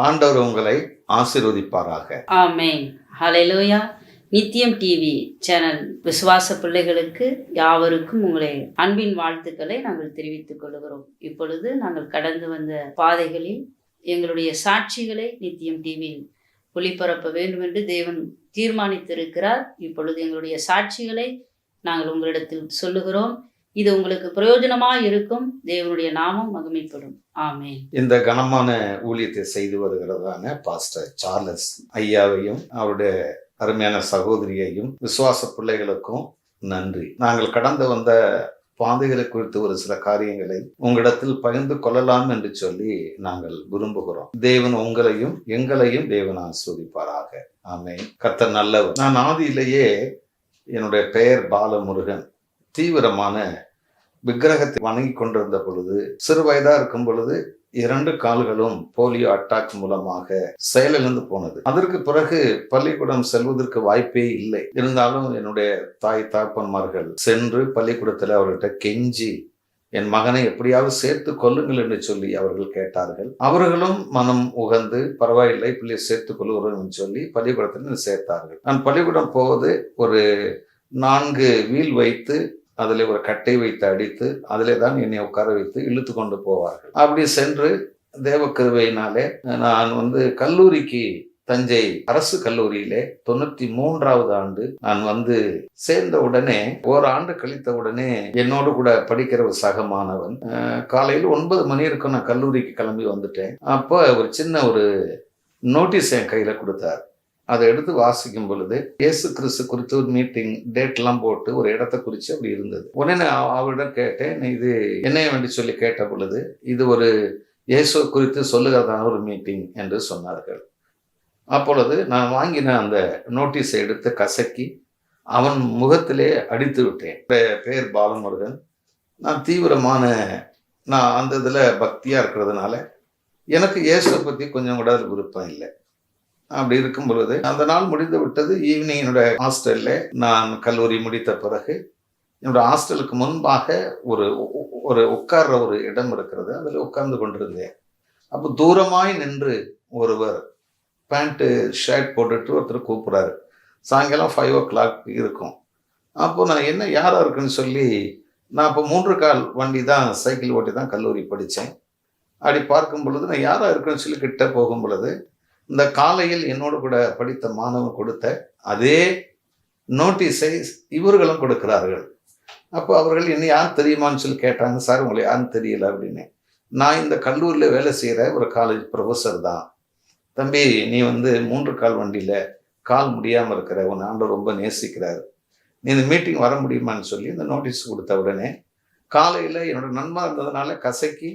ஆண்டவர் உங்களை ஆசீர்வதிப்பாராக. ஆமென். ஹல்லேலூயா. நித்தியம் டிவி சேனல் விசுவாச பிள்ளைகளுக்கு யாவருக்கும் உங்களை அன்பின் வாழ்த்துக்களை நாங்கள் தெரிவித்துக் கொள்கிறோம். இப்பொழுது நாங்கள் கடந்து வந்த பாதைகளில் எங்களுடைய சாட்சிகளை நித்தியம் டிவியில் ஒளிபரப்ப வேண்டும் என்று தேவன் தீர்மானித்திருக்கிறார். இப்பொழுது எங்களுடைய சாட்சிகளை நாங்கள் உங்களிடத்தில் சொல்லுகிறோம். இது உங்களுக்கு பிரயோஜனமாய் இருக்கும். தேவனுடைய நாமம் மகிமைப்படும். ஆமென். இந்த கனமான ஊழியத்தை செய்து வருகிறதான பாஸ்டர் சார்லஸ் ஐயாவையும் அவருடைய அருமையான சகோதரியையும் விசுவாச பிள்ளைகளுக்கும் நன்றி. நாங்கள் கடந்து வந்த பாதைகளை குறித்து ஒரு சில காரியங்களை உங்களிடத்தில் பகிர்ந்து கொள்ளலாம் என்று சொல்லி நாங்கள் விரும்புகிறோம். தேவன் உங்களையும் எங்களையும் தேவன் ஆசீர்வதிப்பாராக. ஆமென். கர்த்தர் நல்லவர். நான் ஆதியிலேயே என்னுடைய பெயர் பாலமுருகன். தீவிரமான விக்கிரகத்தை வணங்கி கொண்டிருந்த பொழுது, சிறு வயதா இருக்கும் பொழுது 2 கால்களும் போலியோ அட்டாக் மூலமாக செயலிழந்து போனது. அதற்கு பிறகு பள்ளிக்கூடம் செல்வதற்கு வாய்ப்பே இல்லை. இருந்தாலும் என்னுடைய தாய் தகப்பன்மார்கள் சென்று பள்ளிக்கூடத்தில் அவர்கிட்ட கெஞ்சி என் மகனை எப்படியாவது சேர்த்து கொள்ளுங்கள் என்று சொல்லி அவர்கள் கேட்டார்கள். அவர்களும் மனம் உகந்து பரவாயில்லை பிள்ளையை சேர்த்துக் கொள்கிறோம் என்று சொல்லி பள்ளிக்கூடத்தில் சேர்த்தார்கள். நான் பள்ளிக்கூடம் போவது ஒரு 4 வீல் வைத்து அதில் ஒரு கட்டை வைத்து அடித்து அதிலே தான் என்னை உட்கார வைத்து இழுத்து கொண்டு போவார்கள். அப்படி சென்று தேவ கிருபையினாலே நான் கல்லூரிக்கு தஞ்சை அரசு கல்லூரியிலே 93வது ஆண்டு நான் சேர்ந்த உடனே ஓராண்டு கழித்த உடனே என்னோடு கூட படிக்கிற ஒரு சக மாணவன் காலையில் 9 மணி இருக்கும் நான் கல்லூரிக்கு கிளம்பி வந்துட்டேன். அப்போ ஒரு சின்ன ஒரு நோட்டீஸ் என் கையில கொடுத்தார். அதை எடுத்து வாசிக்கும் பொழுது இயேசு கிறிஸ்து குறித்து ஒரு மீட்டிங் டேட் எல்லாம் போட்டு ஒரு இடத்தை குறித்து அப்படி இருந்தது. உடனே அவரிடம் கேட்டேன், இது என்னைய வேண்டி சொல்லி கேட்ட பொழுது இது ஒரு இயேசு குறித்து சொல்லுகிறதான ஒரு மீட்டிங் என்று சொன்னார்கள். அப்பொழுது நான் வாங்கின அந்த நோட்டீஸை எடுத்து கசக்கி அவன் முகத்திலே அடித்து விட்டேன். பேர் பாலமுருகன். நான் தீவிரமான அந்த இதில் பக்தியாக இருக்கிறதுனால எனக்கு இயேசுவை பற்றி கொஞ்சம் கூட விருப்பம் இல்லை. அப்படி இருக்கும் பொழுது அந்த நாள் முடிந்து விட்டது. ஈவினிங் என்னுடைய ஹாஸ்டல்ல நான் கல்லூரி முடித்த பிறகு என்னோட ஹாஸ்டலுக்கு முன்பாக ஒரு உட்கார்ற ஒரு இடம் இருக்கிறது. அதில் உட்கார்ந்து கொண்டிருந்தேன். அப்போ தூரமாய் நின்று ஒருவர் பேண்ட்டு ஷர்ட் போட்டுட்டு ஒருத்தர் கூப்பிட்றாரு. சாயங்காலம் 5 o'clock இருக்கும். அப்போ நான் என்ன யாராக இருக்குன்னு சொல்லி நான் இப்போ 3 கால் வண்டி தான் சைக்கிள் ஓட்டி தான் கல்லூரி படித்தேன். அப்படி பார்க்கும் பொழுது நான் யாராக இருக்குன்னு சொல்லி கிட்ட போகும் பொழுது இந்த காலையில் என்னோடு கூட படித்த மாணவன் கொடுத்த அதே நோட்டீஸை இவர்களும் கொடுக்கிறார்கள். அப்போ அவர்கள் என்ன யார் தெரியுமான்னு சொல்லி கேட்டாங்க. சார் உங்களை யாரும் தெரியல அப்படின்னு. நான் இந்த கல்லூரியில் வேலை செய்கிற ஒரு காலேஜ் ப்ரொஃபஸர் தான். தம்பி நீ 3 கால் வண்டியில் கால் முடியாமல் இருக்கிற உன் ஆண்டவர் ரொம்ப நேசிக்கிறார், நீ இந்த மீட்டிங் வர முடியுமான்னு சொல்லி இந்த நோட்டீஸ் கொடுத்த உடனே காலையில் என்னோட நண்பன் இருந்ததுனால கசக்கி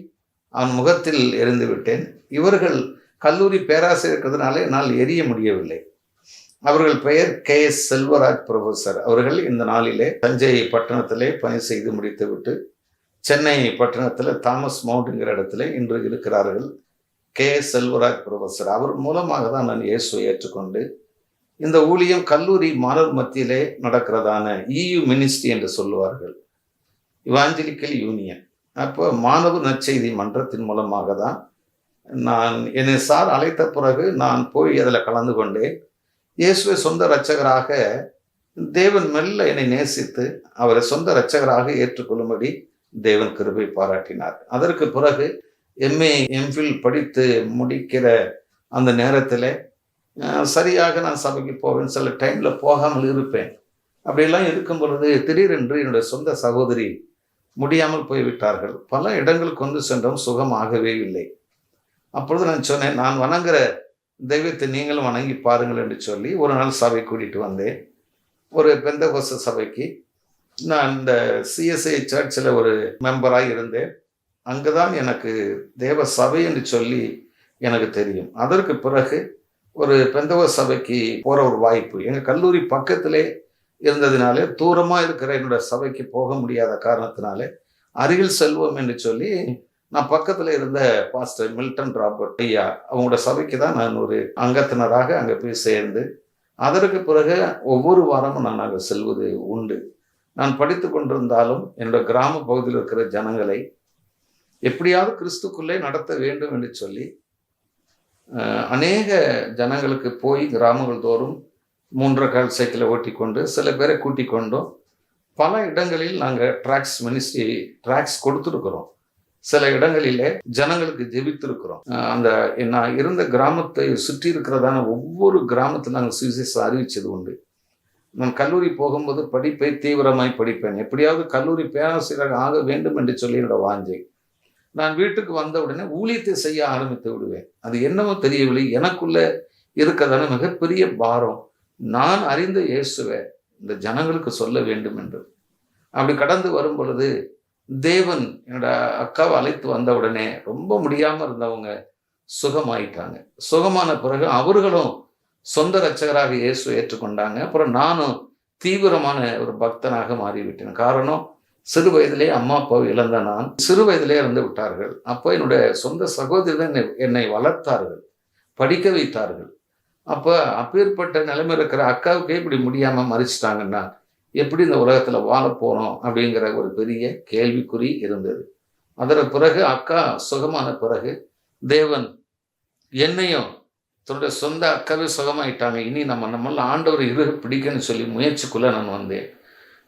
அவன் முகத்தில் எரிந்து விட்டேன். இவர்கள் கல்லூரி பேராசிரியர் இருக்கிறதுனால என்னால் எரிய முடியவில்லை. அவர்கள் பெயர் KS செல்வராஜ் ப்ரொஃபஸர். அவர்கள் இந்த நாளிலே தஞ்சை பட்டணத்திலே பணி செய்து முடித்து விட்டு சென்னை பட்டணத்தில் தாமஸ் மவுண்ட்ங்கிற இடத்துல இன்று இருக்கிறார்கள். KS Selvaraj professor. அவர் மூலமாக தான் நான் இயேசுவை ஏற்றுக்கொண்டு இந்த ஊழியம் கல்லூரி மாணவர் மத்தியிலே நடக்கிறதான EU மினிஸ்ட்ரி என்று சொல்லுவார்கள், இவாஞ்சலிக்கல் யூனியன். அப்போ மாணவர் நற்செய்தி மன்றத்தின் மூலமாக தான் என்னை சார் அழைத்த பிறகு நான் போய் அதில் கலந்து கொண்டேன். இயேசுவை சொந்த இரட்சகராக தேவன் மெல்ல என்னை நேசித்து அவரை சொந்த இரட்சகராக ஏற்றுக்கொள்ளும்படி தேவன் கிருபை பாராட்டினார். அதற்கு பிறகு MA MPhil படித்து முடிக்கிற அந்த நேரத்தில் சரியாக நான் சபைக்கு போவேன், சில டைமில் போகாமல் இருப்பேன். அப்படியெல்லாம் இருக்கும் பொழுது திடீரென்று என்னுடைய சொந்த சகோதரி முடியாமல் போய்விட்டார்கள். பல இடங்களுக்கு சென்றோம், சுகமாகவே இல்லை. அப்பொழுது நான் சொன்னேன், நான் வணங்குற தெய்வத்தை நீங்களும் வணங்கி பாருங்கள் என்று சொல்லி ஒரு நாள் சபை கூட்டிகிட்டு வந்தேன். ஒரு பெந்தகோஸ்த சபைக்கு நான் இந்த CSI சர்ச்சில் ஒரு மெம்பராக இருந்தேன். அங்கே தான் எனக்கு தேவ சபை என்று சொல்லி எனக்கு தெரியும். அதற்கு பிறகு ஒரு பெந்தகோஸ்த சபைக்கு போகிற ஒரு வாய்ப்பு எங்கள் கல்லூரி பக்கத்திலே இருந்ததினாலே, தூரமாக இருக்கிற என்னோட சபைக்கு போக முடியாத காரணத்தினாலே அருகில் செல்வோம் என்று சொல்லி நான் பக்கத்தில் இருந்த பாஸ்டர் மில்டன் ராபர்ட் ஐயா அவங்களோட சபைக்கு தான் நான் ஒரு அங்கத்தினராக அங்கே போய் சேர்ந்து அதற்கு பிறகு ஒவ்வொரு வாரமும் நான் அங்கே செல்வது உண்டு. நான் படித்து கொண்டிருந்தாலும் என்னோட கிராம பகுதியில் இருக்கிற ஜனங்களை எப்படியாவது கிறிஸ்துக்குள்ளே நடத்த வேண்டும் என்று சொல்லி அநேக ஜனங்களுக்கு போய் கிராமங்கள் தோறும் 3 கால் சைக்கிளை ஓட்டி கொண்டு சில பேரை கூட்டிக் கொண்டும் பல இடங்களில் நாங்கள் ட்ராக்ஸ் கொடுத்துருக்குறோம். சில இடங்களிலே ஜனங்களுக்கு ஜெபித்திருக்கிறோம். அந்த நான் இருந்த கிராமத்தை சுற்றி இருக்கிறதான ஒவ்வொரு கிராமத்தில் நாங்கள் சுவிசேஷம் அறிவிச்சது உண்டு. நான் கல்லூரி போகும்போது படிப்பை தீவிரமாய் படிப்பேன். எப்படியாவது கல்லூரி பேராசிரியராக ஆக வேண்டும் என்று சொல்லி என்னோட வாஞ்சை. நான் வீட்டுக்கு வந்த உடனே ஊழியத்தை செய்ய ஆரம்பித்து விடுவேன். அது என்னவோ தெரியவில்லை, எனக்குள்ள இருக்கிறதான மிகப்பெரிய பாரம், நான் அறிந்த இயேசுவை இந்த ஜனங்களுக்கு சொல்ல வேண்டும் என்று. அப்படி கடந்து வரும் பொழுது தேவன் என்னோட அக்காவை அழைத்து வந்த உடனே ரொம்ப முடியாம இருந்தவங்க சுகமாயிட்டாங்க. சுகமான பிறகு அவர்களும் சொந்த இரட்சகராக இயேசு ஏற்றுக்கொண்டாங்க. அப்புறம் நானும் தீவிரமான ஒரு பக்தனாக மாறிவிட்டேன். காரணம், சிறு வயதிலே அம்மா அப்பாவை இழந்த நான் சிறு வயதிலே இறந்து விட்டார்கள். அப்போ என்னுடைய சொந்த சகோதரர்கள் என்னை வளர்த்தார்கள், படிக்க வைத்தார்கள். அப்போ அப்பேற்பட்ட நிலைமை இருக்கிற அக்காவுக்கே இப்படி முடியாம மறிச்சிட்டாங்கன்னா எப்படி இந்த உலகத்துல வாழ போனோம் அப்படிங்கிற ஒரு பெரிய கேள்விக்குறி இருந்தது. அதற்கு பிறகு அக்கா சுகமான பிறகு தேவன் என்னையும் தன்னுடைய சொந்த அக்காவே சுகமாயிட்டாங்க. இனி நம்மள ஆண்டவர் இருக பிடிக்கன்னு சொல்லி முயற்சிக்குள்ள நான் வந்தேன்.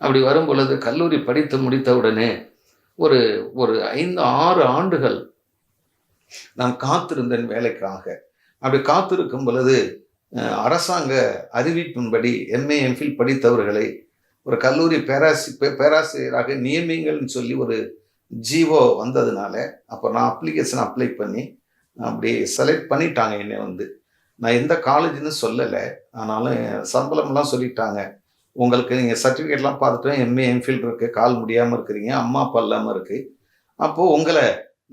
அப்படி வரும் பொழுது கல்லூரி படித்து முடித்த உடனே ஒரு ஒரு 5-6 ஆண்டுகள் நான் காத்திருந்தேன் வேலைக்காக. அப்படி காத்திருக்கும் பொழுது அரசாங்க அறிவிப்பின்படி MA MPhil படித்தவர்களை ஒரு கல்லூரி பேராசிரியராக நியமிங்கள்னு சொல்லி ஒரு ஜீவோ வந்ததுனால அப்போ நான் அப்ளிகேஷன் அப்ளை பண்ணி அப்படி செலக்ட் பண்ணிட்டாங்க என்னை வந்து. நான் எந்த காலேஜ்னு சொல்லலை, ஆனாலும் சம்பளம்லாம் சொல்லிட்டாங்க. உங்களுக்கு நீங்கள் சர்டிஃபிகேட்லாம் பார்த்துட்டோம், MA MPhil இருக்குது, கால் முடியாமல் இருக்கிறீங்க, அம்மா அப்பா இல்லாமல் இருக்குது, அப்போது உங்களை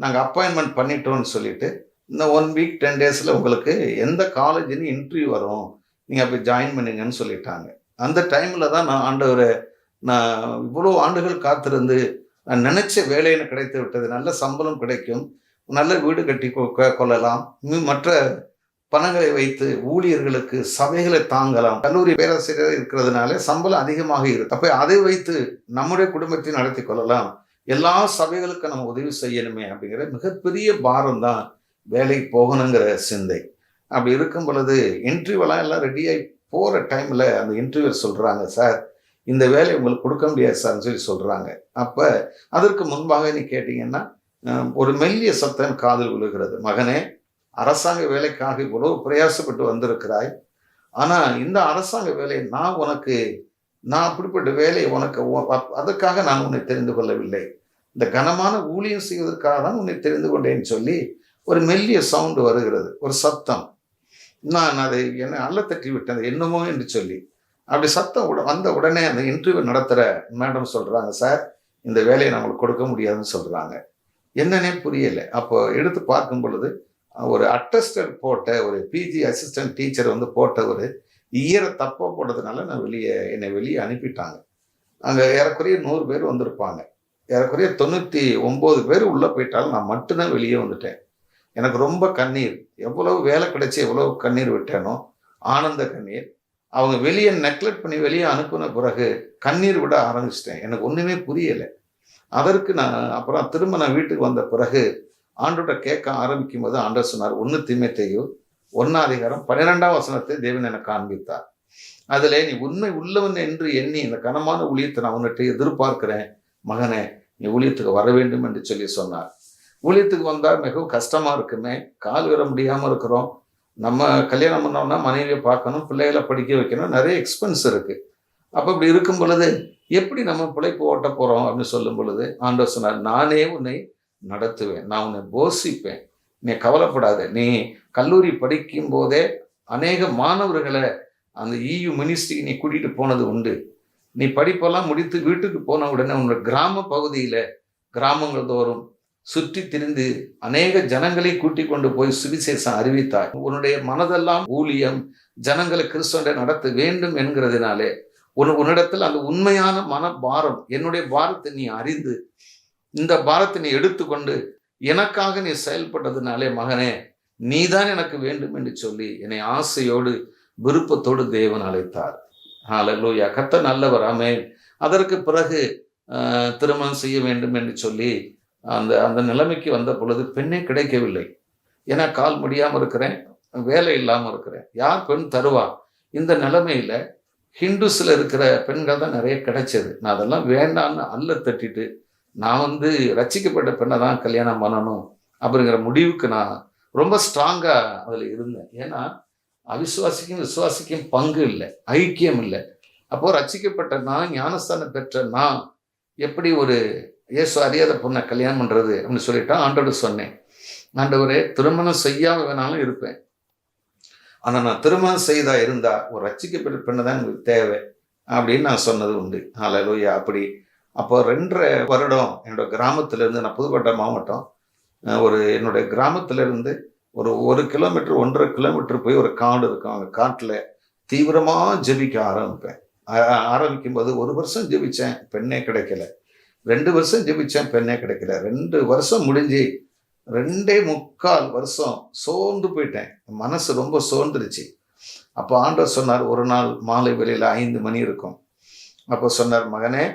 நாங்கள் அப்பாயின்மெண்ட் பண்ணிட்டோம்னு சொல்லிட்டு இந்த 1 வீக் 10 டேஸில் உங்களுக்கு எந்த காலேஜ்னு இன்டர்வியூ வரும், நீங்கள் அப்படி ஜாயின் பண்ணுங்கன்னு சொல்லிட்டாங்க. அந்த டைமில் தான் நான் ஆண்டவரை, நான் இவ்வளோ ஆண்டுகள் காத்திருந்து நான் நினச்ச வேலை எனக்கு கிடைத்து விட்டது, நல்ல சம்பளம் கிடைக்கும், நல்ல வீடு கட்டி கொள்ளலாம், மற்ற பணங்களை வைத்து ஊழியர்களுக்கு சபைகளை தாங்கலாம், கல்லூரி பேராசிரியர் இருக்கிறதுனால சம்பளம் அதிகமாக இருக்கு, அப்போ அதை வைத்து நம்முடைய குடும்பத்தை நடத்தி கொள்ளலாம், எல்லா சபைகளுக்கும் நம்ம உதவி செய்யணுமே அப்படிங்கிற மிகப்பெரிய பாரம் தான் வேலைக்கு போகணுங்கிற சிந்தை. அப்படி இருக்கும் பொழுது இன்டர்வியூலாம் எல்லாம் ரெடியாகி போகிற டைமில் அந்த இன்டர்வியூவர் சொல்கிறாங்க, சார் இந்த வேலையை உங்களுக்கு கொடுக்க முடியாது சார்ன்னு சொல்லி சொல்கிறாங்க. அப்போ அதற்கு முன்பாக நீ கேட்டிங்கன்னா ஒரு மெல்லிய சத்தம் காதில் விழுகிறது, மகனே அரசாங்க வேலைக்காக இவ்வளவு பிரயாசப்பட்டு வந்திருக்கிறாய், ஆனால் இந்த அரசாங்க வேலையை நான் அப்படிப்பட்ட வேலையை உனக்கு அதற்காக நான் உன்னை தெரிந்து கொள்ளவில்லை, இந்த கனமான ஊழியம் செய்வதற்காக தான் உன்னை தெரிந்து கொண்டேன்னு சொல்லி ஒரு மெல்லிய சவுண்டு வருகிறது, ஒரு சத்தம். நான் அதை என்னை அல்ல தட்டி விட்டேன், என்னமோ என்று சொல்லி. அப்படி சத்தம் வந்த உடனே அந்த இன்டர்வியூ நடத்துகிற மேடம் சொல்கிறாங்க, சார் இந்த வேலையை நம்மளுக்கு கொடுக்க முடியாதுன்னு சொல்கிறாங்க. என்னன்னே புரியலை. அப்போ எடுத்து பார்க்கும் பொழுது ஒரு அட்டஸ்டட் போட்ட ஒரு PG அசிஸ்டன்ட் டீச்சர் வந்து போட்ட ஒரு இயரை தப்பாக போட்டதுனால என்னை வெளியே அனுப்பிட்டாங்க. அங்கே ஏறக்குறைய 100 பேர் வந்திருப்பாங்க, ஏறக்குறைய 99 பேர் உள்ளே போயிட்டாலும் நான் மட்டும்தான் வெளியே வந்துட்டேன். எனக்கு ரொம்ப கண்ணீர், எவ்வளவு வேலை கிடைச்சி எவ்வளவு கண்ணீர் விட்டேனோ, ஆனந்த கண்ணீர். அவங்க வெளியே நெக்லெக்ட் பண்ணி வெளியே அனுப்பின பிறகு கண்ணீர் விட ஆரம்பிச்சிட்டேன். எனக்கு ஒன்றுமே புரியலை. அதற்கு அப்புறம் திரும்ப நான் வீட்டுக்கு வந்த பிறகு ஆண்டோட கேட்க ஆரம்பிக்கும் போது ஆண்டவர் சொன்னார், 1 தீமோத்தேயு 1:12 தேவன் எனக்கு காண்பித்தார். அதில் நீ உண்மை உள்ளவன் என்று எண்ணி இந்த கனமான ஊழியத்தை நான் உன்னிட்ட எதிர்பார்க்கிறேன் மகனே, நீ ஊழியத்துக்கு வர வேண்டும் என்று சொல்லி சொன்னார். ஊழியத்துக்கு வந்தால் மிகவும் கஷ்டமாக இருக்குமே, கால் வர முடியாமல் இருக்கிறோம், நம்ம கல்யாணம் பண்ணோம்னா மனைவியை பார்க்கணும், பிள்ளைகளை படிக்க வைக்கணும், நிறைய எக்ஸ்பென்ஸ் இருக்குது. அப்போ இப்படி இருக்கும் பொழுது எப்படி நம்ம பிழைப்பு ஓட்ட போகிறோம் அப்படின்னு சொல்லும் பொழுது ஆண்டவர் சொன்னார், நானே உன்னை நடத்துவேன், நான் உன்னை போஷிப்பேன், நீ கவலைப்படாத. நீ கல்லூரி படிக்கும் போதே அநேக மாணவர்களை அந்த EU மினிஸ்ட்ரிக்கு நீ கூட்டிகிட்டு போனது உண்டு. நீ படிப்பெல்லாம் முடித்து வீட்டுக்கு போன உடனே உன்னோட கிராம பகுதியில் கிராமங்கள் தோறும் சுற்றி திரிந்து அநேக ஜனங்களை கூட்டிக் கொண்டு போய் சுவிசேஷம் அறிவித்தாய். உன்னுடைய மனதெல்லாம் ஊழியம், ஜனங்களை கிறிஸ்துவனை நடத்த வேண்டும் என்கிறதுனாலே உன்னிடத்தில் அந்த உண்மையான மன பாரம், என்னுடைய பாரத்தை நீ அறிந்து இந்த பாரத்தை நீ எடுத்துக்கொண்டு எனக்காக நீ செயல்பட்டதுனாலே மகனே நீதான் எனக்கு வேண்டும் என்று சொல்லி என்னை ஆசையோடு விருப்பத்தோடு தேவன் அழைத்தார். ஹல்லேலூயா, கர்த்தர் நல்லவர், ஆமென். அதற்கு பிறகு திருமணம் செய்ய வேண்டும் என்று சொல்லி அந்த நிலைமைக்கு வந்த பொழுது பெண்ணே கிடைக்கவில்லை. ஏன்னா கால் முடியாமல் இருக்கிறேன், வேலை இல்லாமல் இருக்கிறேன், யார் பெண் தருவா? இந்த நிலைமையில ஹிந்துஸில் இருக்கிற பெண்கள் தான் நிறைய கிடைச்சது. நான் அதெல்லாம் வேண்டான்னு அல்ல தட்டிட்டு நான் ரட்சிக்கப்பட்ட பெண்ணை தான் கல்யாணம் பண்ணணும் அப்படிங்கிற முடிவுக்கு நான் ரொம்ப ஸ்ட்ராங்காக அதில் இருந்தேன். ஏன்னா அவிசுவாசிக்கும் விசுவாசிக்கும் பங்கு இல்லை, ஐக்கியம் இல்லை. அப்போது ரட்சிக்கப்பட்ட நான், ஞானஸ்தானம் பெற்ற நான் எப்படி ஒரு இயேசு அறியாத பொண்ணை கல்யாணம் பண்ணுறது அப்படின்னு சொல்லிட்டா ஆண்டவர் சொன்னேன், ஆண்டவரே திருமணம் செய்யாமல் வேணாலும் இருப்பேன், ஆனால் நான் திருமணம் செய்தா இருந்தா ஒரு ரட்சிக்கப்பட்ட பெண்ணை தான் எனக்கு தேவை அப்படின்னு நான் சொன்னது உண்டு. ஹல்லேலூயா. அப்போ 2.5 வருடம் என்னோட கிராமத்திலேருந்து, நான் புதுக்கோட்டை மாவட்டம், என்னுடைய கிராமத்திலேருந்து ஒரு 1 கிலோமீட்டர் 1.5 கிலோமீட்டர் போய் ஒரு காடு இருக்கும். அந்த காட்டில் தீவிரமாக ஜெபிக்க ஆரம்பிக்கும் போது 1 வருஷம் ஜெபித்தேன், பெண்ணே கிடைக்கல. 2 வருஷம் ஜெபித்தேன், பெண்ணே கிடைக்கல. 2 வருஷம் முடிஞ்சு 2.25 வருஷம் சோர்ந்து போயிட்டேன், மனசு ரொம்ப சோர்ந்துருச்சு. அப்போ ஆண்டவர் சொன்னார், ஒரு நாள் மாலை வேளையில் 5 மணி இருக்கும். அப்போ சொன்னார், மகனே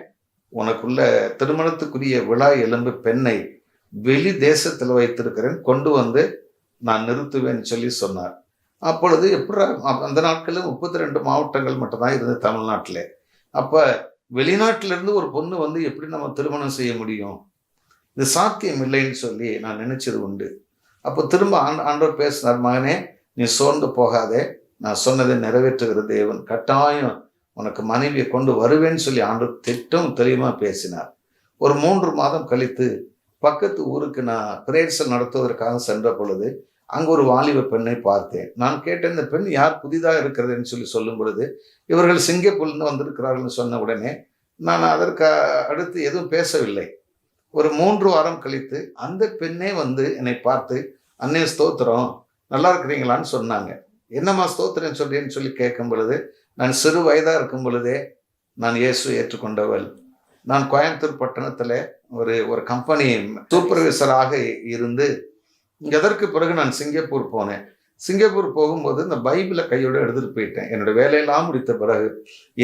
உனக்குள்ள திருமணத்துக்குரிய விழா எலும்பு பெண்ணை வெளி தேசத்தில் வைத்திருக்கிறேன், கொண்டு நான் நிறுத்துவேன்னு சொல்லி சொன்னார். அப்பொழுது அந்த நாட்களில் 32 மாவட்டங்கள் மட்டும்தான் இருந்தது தமிழ்நாட்டில். அப்போ வெளிநாட்டிலிருந்து ஒரு பொண்ணு எப்படி நம்ம திருமணம் செய்ய முடியும், இது சாத்தியம் இல்லைன்னு சொல்லி நான் நினைச்சது உண்டு. அப்போ திரும்ப ஆண்டவர் பேசினார், மகனே நீ சோர்ந்து போகாதே, நான் சொன்னதை நிறைவேற்றுகிற தேவன், கட்டாயம் உனக்கு மனைவியை கொண்டு வருவேன்னு சொல்லி ஆண்டவர் திட்டம் தெளிவாக பேசினார். ஒரு 3 மாதம் கழித்து பக்கத்து ஊருக்கு நான் பிரேயர்ஸ் நடத்துவதற்காக சென்ற பொழுது அங்கே ஒரு வாலிப பெண்ணை பார்த்தேன். நான் கேட்டேன், இந்த பெண் யார், புதிதாக இருக்கிறதுன்னு சொல்லி சொல்லும் பொழுது, இவர்கள் சிங்கப்பூர்லேருந்து வந்திருக்கிறார்கள்னு சொன்ன உடனே நான் அதற்கு அடுத்து எதுவும் பேசவில்லை. ஒரு 3 வாரம் கழித்து அந்த பெண்ணே என்னை பார்த்து, அண்ணே ஸ்தோத்திரம், நல்லா இருக்கிறீங்களான்னு சொன்னாங்க. என்னம்மா ஸ்தோத்திரம் சொல்றேன்னு சொல்லி கேட்கும் பொழுது, நான் சிறு வயதாக இருக்கும் பொழுதே நான் இயேசு ஏற்றுக்கொண்டவள். நான் கோயம்புத்தூர் பட்டணத்தில் ஒரு கம்பெனி சூப்பர்வைசராக இருந்து இதற்கு பிறகு நான் சிங்கப்பூர் போனேன். சிங்கப்பூர் போகும்போது இந்த பைபிளை கையோடு எடுத்துகிட்டு போயிட்டேன். என்னோட வேலையெல்லாம் முடித்த பிறகு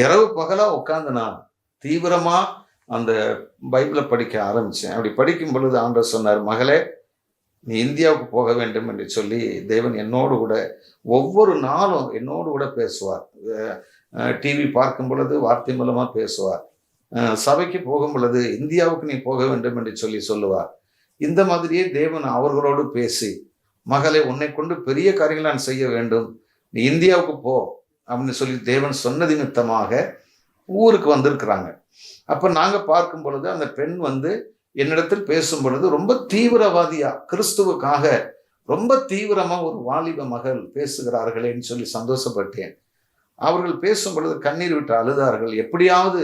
இரவு பகலாக உட்காந்து நான் தீவிரமாக அந்த பைபிளை படிக்க ஆரம்பித்தேன். அப்படி படிக்கும் பொழுது ஆண்டவர் சொன்னார், மகளே நீ இந்தியாவுக்கு போக வேண்டும் என்று சொல்லி தேவன் என்னோடு கூட ஒவ்வொரு நாளும் என்னோடு கூட பேசுவார். டிவி பார்க்கும் பொழுது வார்த்தை மூலமாக பேசுவார். சபைக்கு போகும் பொழுது இந்தியாவுக்கு நீ போக வேண்டும் என்று சொல்லி சொல்லுவார். இந்த மாதிரியே தேவன் அவர்களோடு பேசி, மகளே உன்னை கொண்டு பெரிய காரியங்களை நான் செய்ய வேண்டும், நீ இந்தியாவுக்கு போ அப்படின்னு சொல்லி தேவன் சொன்ன நிமித்தமாக ஊருக்கு வந்திருக்கிறாங்க. அப்போ நாங்கள் பார்க்கும் பொழுது அந்த பெண் என்னிடத்தில் பேசும் பொழுது ரொம்ப தீவிரவாதியா, கிறிஸ்துவுக்காக ரொம்ப தீவிரமாக ஒரு வாலிப மகள் பேசுகிறார்களேன்னு சொல்லி சந்தோஷப்பட்டேன். அவர்கள் பேசும் பொழுது கண்ணீர் விட்டு அழுதார்கள். எப்படியாவது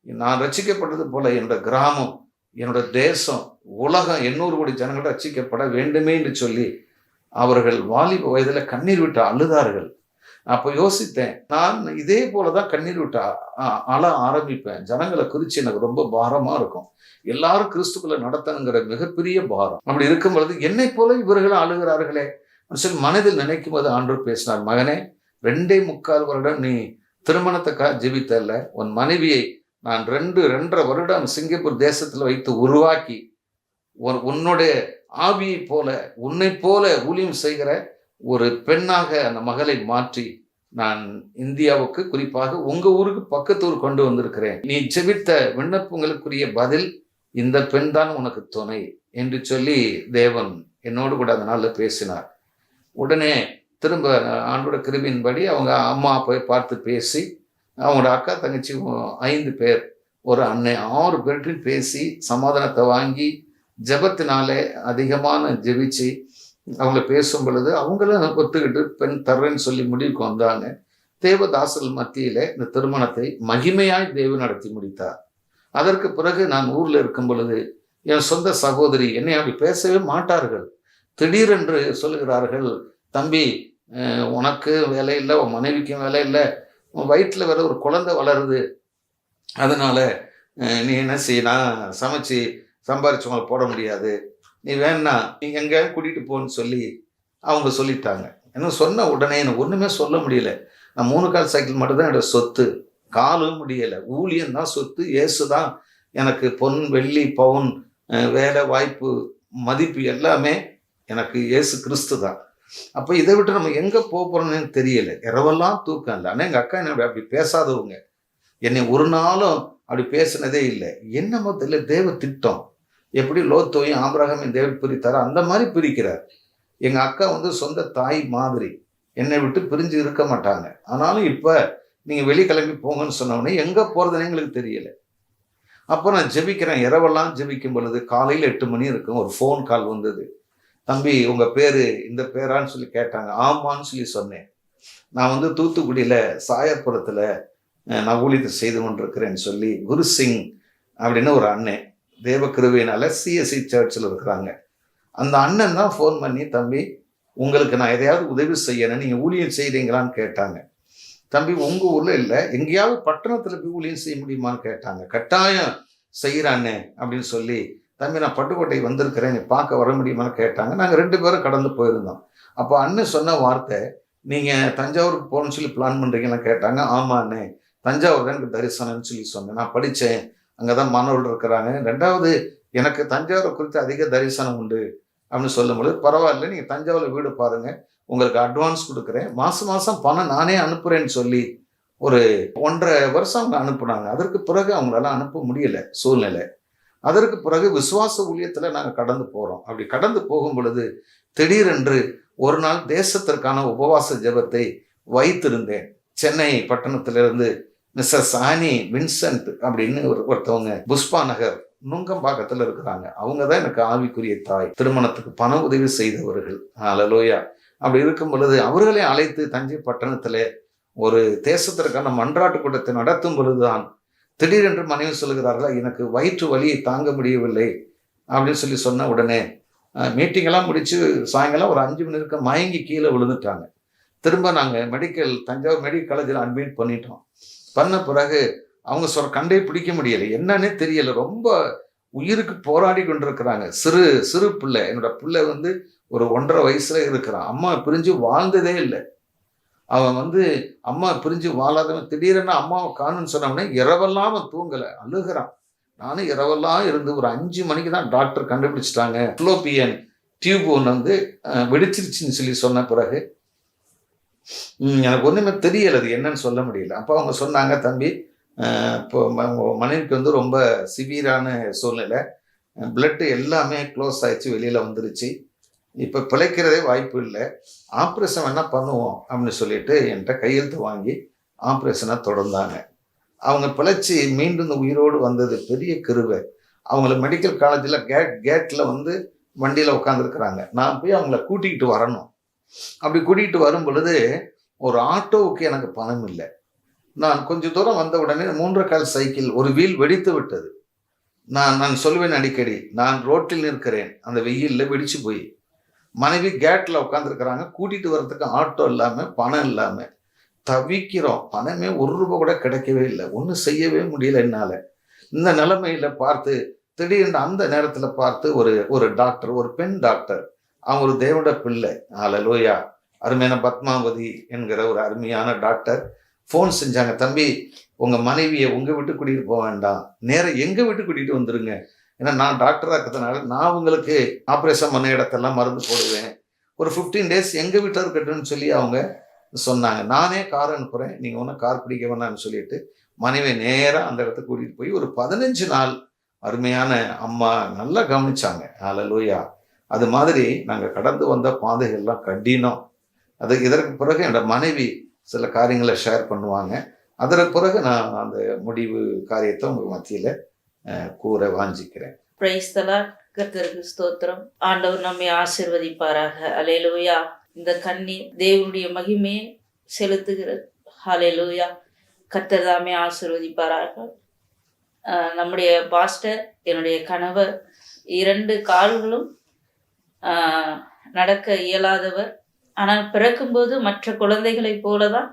நான் ரட்சிக்கப்பட்டது போல என்னோட கிராமம், என்னோட தேசம், உலகம் 800 கோடி ஜனங்கள் ரட்சிக்கப்பட வேண்டுமே என்று சொல்லி அவர்கள் வாலிப வயதில் கண்ணீர் விட்டு அழுதார்கள். அப்போ யோசித்தேன், நான் இதே போலதான் கண்ணீர் விட்டு அழ ஆரம்பிப்பேன். ஜனங்களை குறித்து எனக்கு ரொம்ப பாரமா இருக்கும். எல்லாரும் கிறிஸ்துக்குள்ள நடத்தணுங்கிற மிகப்பெரிய பாரம். அப்படி இருக்கும் பொழுது என்னை போல இவர்களும் அழுகிறார்களே சொல்லி மனதில் நினைக்கும் போது ஆண்டவர் பேசினார், மகனே 2.25 வருடம் நீ திருமணத்துக்காக ஜெபித்தல்ல, உன் மனைவியை நான் 2.5 வருடம் சிங்கப்பூர் தேசத்தில் வைத்து உருவாக்கி உன்னுடைய ஆவியை போல உன்னை போல ஊழியம் செய்கிற ஒரு பெண்ணாக அந்த மகளை மாற்றி நான் இந்தியாவுக்கு, குறிப்பாக உங்க ஊருக்கு பக்கத்து ஊர் கொண்டு வந்திருக்கிறேன். நீ ஜெபித்த விண்ணப்பங்களுக்குரிய பதில் இந்த பெண் தான் உனக்கு துணை என்று சொல்லி தேவன் என்னோடு கூட அதனால பேசினார். உடனே திரும்ப ஆண்டோட கிருபியின்படி அவங்க அம்மா போய் பார்த்து பேசி, அவங்களோட அக்கா தங்கச்சி 5 பேர், ஒரு அண்ணன் 6 பேர்கிட்டையும் பேசி சமாதானத்தை வாங்கி ஜெபத்தினாலே அதிகமான ஜெபிச்சு அவங்கள பேசும் பொழுது அவங்களும் ஒத்துக்கிட்டு பெண் தர்றேன்னு சொல்லி முடிவுக்கு வந்தாங்க. தேவதாசர்கள் மத்தியில இந்த திருமணத்தை மகிமையாய் தேவன் நடத்தி முடித்தார். அதற்கு பிறகு நான் ஊர்ல இருக்கும் பொழுது என் சொந்த சகோதரி என்னை அப்படி பேசவே மாட்டார்கள். திடீரென்று சொல்லுகிறார்கள், தம்பி உனக்கு வேலை இல்லை, உன் மனைவிக்கும் வேலை இல்லை, உன் வயிற்றில் வேற ஒரு குழந்தை வளருது, அதனால நீ என்ன செய்யணும், சமைச்சு சம்பாரிச்சு உங்களை போட முடியாது, நீ வேணா நீ எங்கேயாவது கூட்டிகிட்டு போன்னு சொல்லி அவங்க சொல்லிட்டாங்க. என்ன சொன்ன உடனே எனக்கு ஒன்றுமே சொல்ல முடியல. நான் 3 கால் சைக்கிள் மட்டும்தான் என்னோட சொத்து, காலும் முடியலை, ஊழியம் தான் சொத்து, இயேசு தான் எனக்கு பொன் வெள்ளி பவுன் வேலை வாய்ப்பு மதிப்பு எல்லாமே எனக்கு இயேசு கிறிஸ்து தான். அப்போ இதை விட்டு நம்ம எங்கே போக போகிறோம்னு தெரியல. இரவெல்லாம் தூக்கம் இல்லை. ஆனால் எங்கள் அக்கா என்ன அப்படி பேசாதவங்க, என்னை ஒரு நாளும் அப்படி பேசினதே இல்லை. என்னமோ தெரியல, தேவ திட்டம். எப்படி லோத்தோயும் ஆபிரகாமையும் தேவன் பிரித்தாரோ அந்த மாதிரி பிரிக்கிறார். எங்கள் அக்கா சொந்த தாய் மாதிரி என்னை விட்டு பிரிஞ்சு இருக்க மாட்டாங்க. ஆனாலும் இப்போ நீங்கள் வெளிக்கிளம்பி போங்கன்னு சொன்னோடனே எங்கே போகிறதுன்னு எங்களுக்கு தெரியல. அப்போ நான் ஜெபிக்கிறேன். இரவெல்லாம் ஜெபிக்கும் பொழுது காலையில் 8 மணி இருக்கும், ஒரு ஃபோன் கால் வந்தது. தம்பி உங்கள் பேர் இந்த பேரான்னு சொல்லி கேட்டாங்க. ஆமான்னு சொல்லி சொன்னேன். நான் தூத்துக்குடியில் சாயப்புரத்தில் நான் ஊழியத்தை செய்து கொண்டிருக்கிறேன்னு சொல்லி குரு சிங் அப்படின்னு ஒரு அண்ணன் தேவ கிருபையினால சிஎஸ்சி சர்ச்சில் இருக்கிறாங்க. அந்த அண்ணன் தான் ஃபோன் பண்ணி, தம்பி உங்களுக்கு நான் எதையாவது உதவி செய்யணும், நீங்கள் ஊழியம் செய்கிறீங்களான்னு கேட்டாங்க. தம்பி உங்கள் ஊரில் இல்லை, எங்கேயாவது பட்டணத்தில் போய் ஊழியம் செய்ய முடியுமான்னு கேட்டாங்க. கட்டாயம் செய்கிறானே அப்படின்னு சொல்லி, தம்பி நான் பட்டுக்கோட்டை வந்திருக்கிறேன், நீ பார்க்க வர முடியுமான்னு கேட்டாங்க. நாங்கள் 2 பேரும் கடந்து போயிருந்தோம். அப்போ அண்ணன் சொன்ன வார்த்தை, நீங்கள் தஞ்சாவூருக்கு போகணும்னு சொல்லி பிளான் பண்ணுறீங்கன்னு கேட்டாங்க. ஆமாண்ணே, தஞ்சாவூர் தான் எனக்கு தரிசனம்னு சொல்லி சொன்னேன். நான் படித்தேன், அங்கே தான் மாணவர்கள் இருக்கிறாங்க. 2வது எனக்கு தஞ்சாவூரை குறித்து அதிக தரிசனம் உண்டு அப்படின்னு சொல்லும்போது, பரவாயில்ல நீங்கள் தஞ்சாவூரில் வீடு பாருங்கள், உங்களுக்கு அட்வான்ஸ் கொடுக்குறேன், மாதம் பணம் நானே அனுப்புகிறேன்னு சொல்லி ஒரு 1.5 வருஷம் அவங்க அனுப்புனாங்க. அதற்கு பிறகு அவங்களால அனுப்ப முடியல சூழ்நிலை. அதற்கு பிறகு விசுவாச ஊழியத்தில் நாங்கள் கடந்து போகிறோம். அப்படி கடந்து போகும் பொழுது திடீரென்று ஒரு நாள் தேசத்திற்கான உபவாச ஜெபத்தை வைத்திருந்தேன். சென்னை பட்டணத்திலிருந்து மிஸ்ஸஸ் ஆனி வின்சென்ட் அப்படின்னு ஒருத்தவங்க புஷ்பா நகர் நுங்கம்பாக்கத்தில் இருக்கிறாங்க. அவங்க தான் எனக்கு ஆவிக்குரிய தாய். திருமணத்துக்கு பண உதவி செய்தவர்கள். ஹல்லேலூயா. அப்படி இருக்கும் பொழுது அவர்களை அழைத்து தஞ்சை பட்டணத்தில் ஒரு தேசத்திற்கான மன்றாட்டு கூட்டத்தை நடத்தும் பொழுதுதான் திடீரென்று மனைவி சொல்கிறார்களா, எனக்கு வயிற்று வலியை தாங்க முடியவில்லை அப்படின்னு சொல்லி சொன்ன உடனே மீட்டிங்கெல்லாம் முடித்து சாயங்காலம் ஒரு 5 மணி இருக்க மயங்கி கீழே விழுந்துட்டாங்க. திரும்ப நாங்கள் தஞ்சாவூர் மெடிக்கல் காலேஜில் அட்மிட் பண்ணிட்டோம். பண்ண பிறகு அவங்க கண்டே பிடிக்க முடியலை, என்னன்னே தெரியலை. ரொம்ப உயிருக்கு போராடி கொண்டிருக்கிறாங்க. சிறு பிள்ளை, என்னோட பிள்ளை ஒரு 1.5 வயசுல இருக்கிறான். அம்மா பிரிஞ்சு வாழ்ந்ததே இல்லை. அவன் அம்மா பிரிஞ்சு வாழாதவன் திடீரென அம்மாவை காணுன்னு சொன்னவனே இரவெல்லாம் அவன் தூங்கலை, அழுகிறான். நானும் இரவெல்லாம் இருந்து ஒரு 5 மணிக்கு தான் டாக்டர் கண்டுபிடிச்சிட்டாங்க. ஃப்ளோப்பியன் டியூப் ஒன்று வெடிச்சிருச்சுன்னு சொல்லி சொன்ன பிறகு எனக்கு ஒன்றுமே தெரியலை, அது என்னன்னு சொல்ல முடியல. அப்போ அவங்க சொன்னாங்க, தம்பி இப்போ மனைவிக்கு ரொம்ப சிவியரான சூழ்நிலை, பிளட்டு எல்லாமே க்ளோஸ் ஆயிடுச்சு, வெளியில் வந்துருச்சு, இப்போ பிழைக்கிறதே வாய்ப்பு இல்லை, ஆப்ரேஷன் வேணால் பண்ணுவோம் அப்படின்னு சொல்லிட்டு என்கிட்ட கையெழுத்து வாங்கி ஆப்ரேஷனை தொடர்ந்தாங்க. அவங்க பிழைச்சி மீண்டும் இந்த உயிரோடு வந்தது பெரிய கிருபை. அவங்கள மெடிக்கல் காலேஜில் கேட்டில் வண்டியில் உட்காந்துருக்குறாங்க. நான் போய் அவங்கள கூட்டிகிட்டு வரணும். அப்படி கூட்டிகிட்டு வரும் பொழுது ஒரு ஆட்டோவுக்கு எனக்கு பணம் இல்லை. நான் கொஞ்சம் தூரம் வந்த உடனே 3 கால் சைக்கிள் ஒரு வீல் வெடித்து விட்டது. நான் சொல்லுவேன் அடிக்கடி, நான் ரோட்டில் நிற்கிறேன், அந்த வெயிலில் வெடிச்சு போய். மனைவி கேட்டில் உட்காந்துருக்கிறாங்க, கூட்டிகிட்டு வர்றதுக்கு ஆட்டோ இல்லாமல் பணம் இல்லாமல் தவிக்கிறோம். பணமே 1 ரூபா கூட கிடைக்கவே இல்லை, ஒன்றும் செய்யவே முடியல என்னால். இந்த நிலைமையில் பார்த்து திடீர்னு அந்த நேரத்தில் பார்த்து ஒரு டாக்டர், ஒரு பெண் டாக்டர், அவங்க ஒரு தேவனுடைய பிள்ளை, ஹல்லேலூயா, அருமையான பத்மாவதி என்கிற ஒரு அருமையான டாக்டர் ஃபோன் செஞ்சாங்க, தம்பி உங்கள் மனைவியை உங்கள் வீட்டு கூட்டிகிட்டு போக வேண்டாம், நேராக எங்கள் வீட்டு கூட்டிகிட்டு வந்துடுங்க, ஏன்னா நான் டாக்டராக இருக்கிறதுனால நான் உங்களுக்கு ஆப்ரேஷன் பண்ண இடத்தெல்லாம் மருந்து போடுவேன், ஒரு 15 டேஸ் எங்கள் வீட்டில் இருக்கட்டும்னு சொல்லி அவங்க சொன்னாங்க. நானே கார் அனுப்புகிறேன், நீங்கள் ஒன்றும் கார் பிடிக்க வேணாம்னு சொல்லிட்டு மனைவியை நேராக அந்த இடத்துக்கு கூட்டிகிட்டு போய் ஒரு 15 நாள் அருமையான அம்மா நல்லா கவனிச்சாங்க. ஹல்லேலூயா. அது மாதிரி நாங்கள் கடந்து வந்த பாதைகள்லாம் கடினம். இதற்கு பிறகு என்னோட மனைவி சில காரியங்களை ஷேர் பண்ணுவாங்க. அதற்கு பிறகு நான் அந்த முடிவு காரியத்தை உங்கள் மத்தியில் கூற வாஞ்சிக்கிறேன். Praise the Lord. கர்த்தருக்கு ஸ்தோத்திரம். ஆண்டவர் நம்மை ஆசீர்வதிப்பாராக. அல்லேலூயா. இந்த கண்ணீர் தேவனுடைய மகிமையை செலுத்துகிறது. ஹல்லேலூயா. கர்த்தர் தாமே ஆசீர்வதிப்பாராக. நம்முடைய பாஸ்டர், என்னுடைய கணவர், 2 கால்களும் நடக்க இயலாதவர். ஆனால் பிறக்கும்போது மற்ற குழந்தைகளைப் போல தான்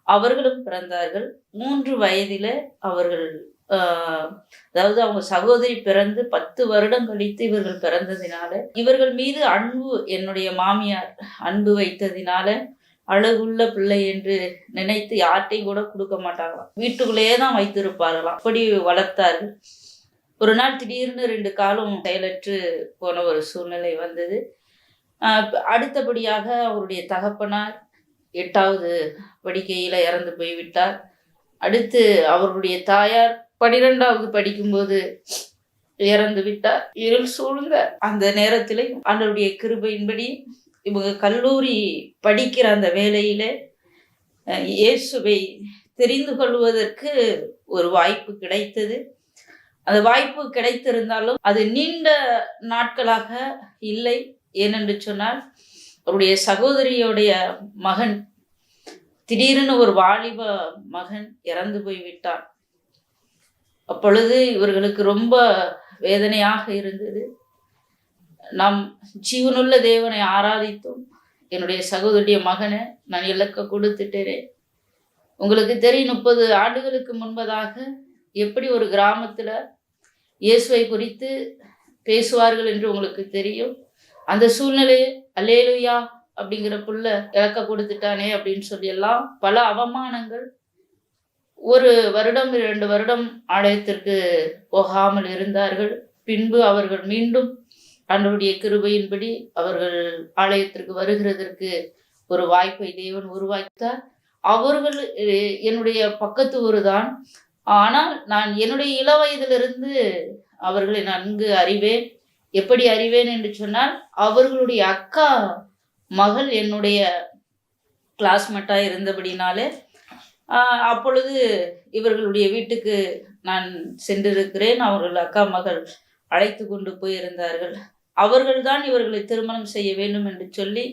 அவர்களும் பிறந்தார்கள். 3 வயதில் அவர்கள் அதாவது அவங்க சகோதரி பிறந்து 10 வருடம் கழித்து இவர்கள் பிறந்ததினால இவர்கள் மீது என்னுடைய மாமியார் அன்பு வைத்ததினால அழகுள்ள பிள்ளை என்று நினைத்து யார்ட்டையும் கூட கொடுக்க மாட்டாங்களாம், வீட்டுக்குள்ளேயே தான் வைத்திருப்பார்களாம். அப்படி வளர்த்தார்கள். ஒரு நாள் திடீர்னு 2 காலும் செயலற்று போன ஒரு சூழ்நிலை வந்தது. அடுத்தபடியாக அவருடைய தகப்பனார் 8வது படிக்கையில் இறந்து போய்விட்டார். அடுத்து அவருடைய தாயார் 12வது படிக்கும்போது இறந்து விட்டார். இருள் சூழ்ந்த அந்த நேரத்தில் ஆண்டவருடைய கிருபையின்படி இவங்க கல்லூரி படிக்கிற அந்த வேளையிலே இயேசுவை தெரிந்து கொள்வதற்கு ஒரு வாய்ப்பு கிடைத்தது. அந்த வாய்ப்பு கிடைத்திருந்தாலும் அது நீண்ட நாட்களாக இல்லை. ஏனென்று சொன்னால் அவருடைய சகோதரியுடைய மகன், திடீரென ஒரு வாலிப மகன் இறந்து போய்விட்டான். அப்பொழுது இவர்களுக்கு ரொம்ப வேதனையாக இருந்தது. நாம் ஜீவனுள்ள தேவனை ஆராதித்தோம். என்னுடைய சகோதரிய மகனை நான் இழக்க கொடுத்துட்டேனே. உங்களுக்கு தெரியும், 30 ஆண்டுகளுக்கு முன்பதாக எப்படி ஒரு கிராமத்தில் இயேசுவை குறித்து பேசுவார்கள் என்று உங்களுக்கு தெரியும். அந்த சூழ்நிலையை அல்லேலூயா அப்படிங்கிற புள்ள இழக்க கொடுத்துட்டானே அப்படின்னு சொல்லி எல்லாம் பல அவமானங்கள். 1 வருடம் 2 வருடம் ஆலயத்திற்கு போகாமல் இருந்தார்கள். பின்பு அவர்கள் மீண்டும் ஆண்டவருடைய கிருபையின்படி அவர்கள் ஆலயத்திற்கு வருகிறதற்கு ஒரு வாய்ப்பை தேவன் உருவாக்கித்தார். அவர்கள் என்னுடைய பக்கத்து ஊர் தான். ஆனால் நான் என்னுடைய இளவயதிலிருந்து அவர்களை நன்கு அறிவேன். எப்படி அறிவேன் என்று சொன்னால், அவர்களுடைய அக்கா மகள் என்னுடைய கிளாஸ்மேட்டாக இருந்தபடினாலே அப்பொழுது இவர்களுடைய வீட்டுக்கு நான் சென்றிருக்கிறேன். அவர்கள் அக்கா மகள் அழைத்து கொண்டு போயிருந்தார்கள். அவர்கள்தான் இவர்களை திருமணம் செய்ய வேண்டும் என்று சொல்லி,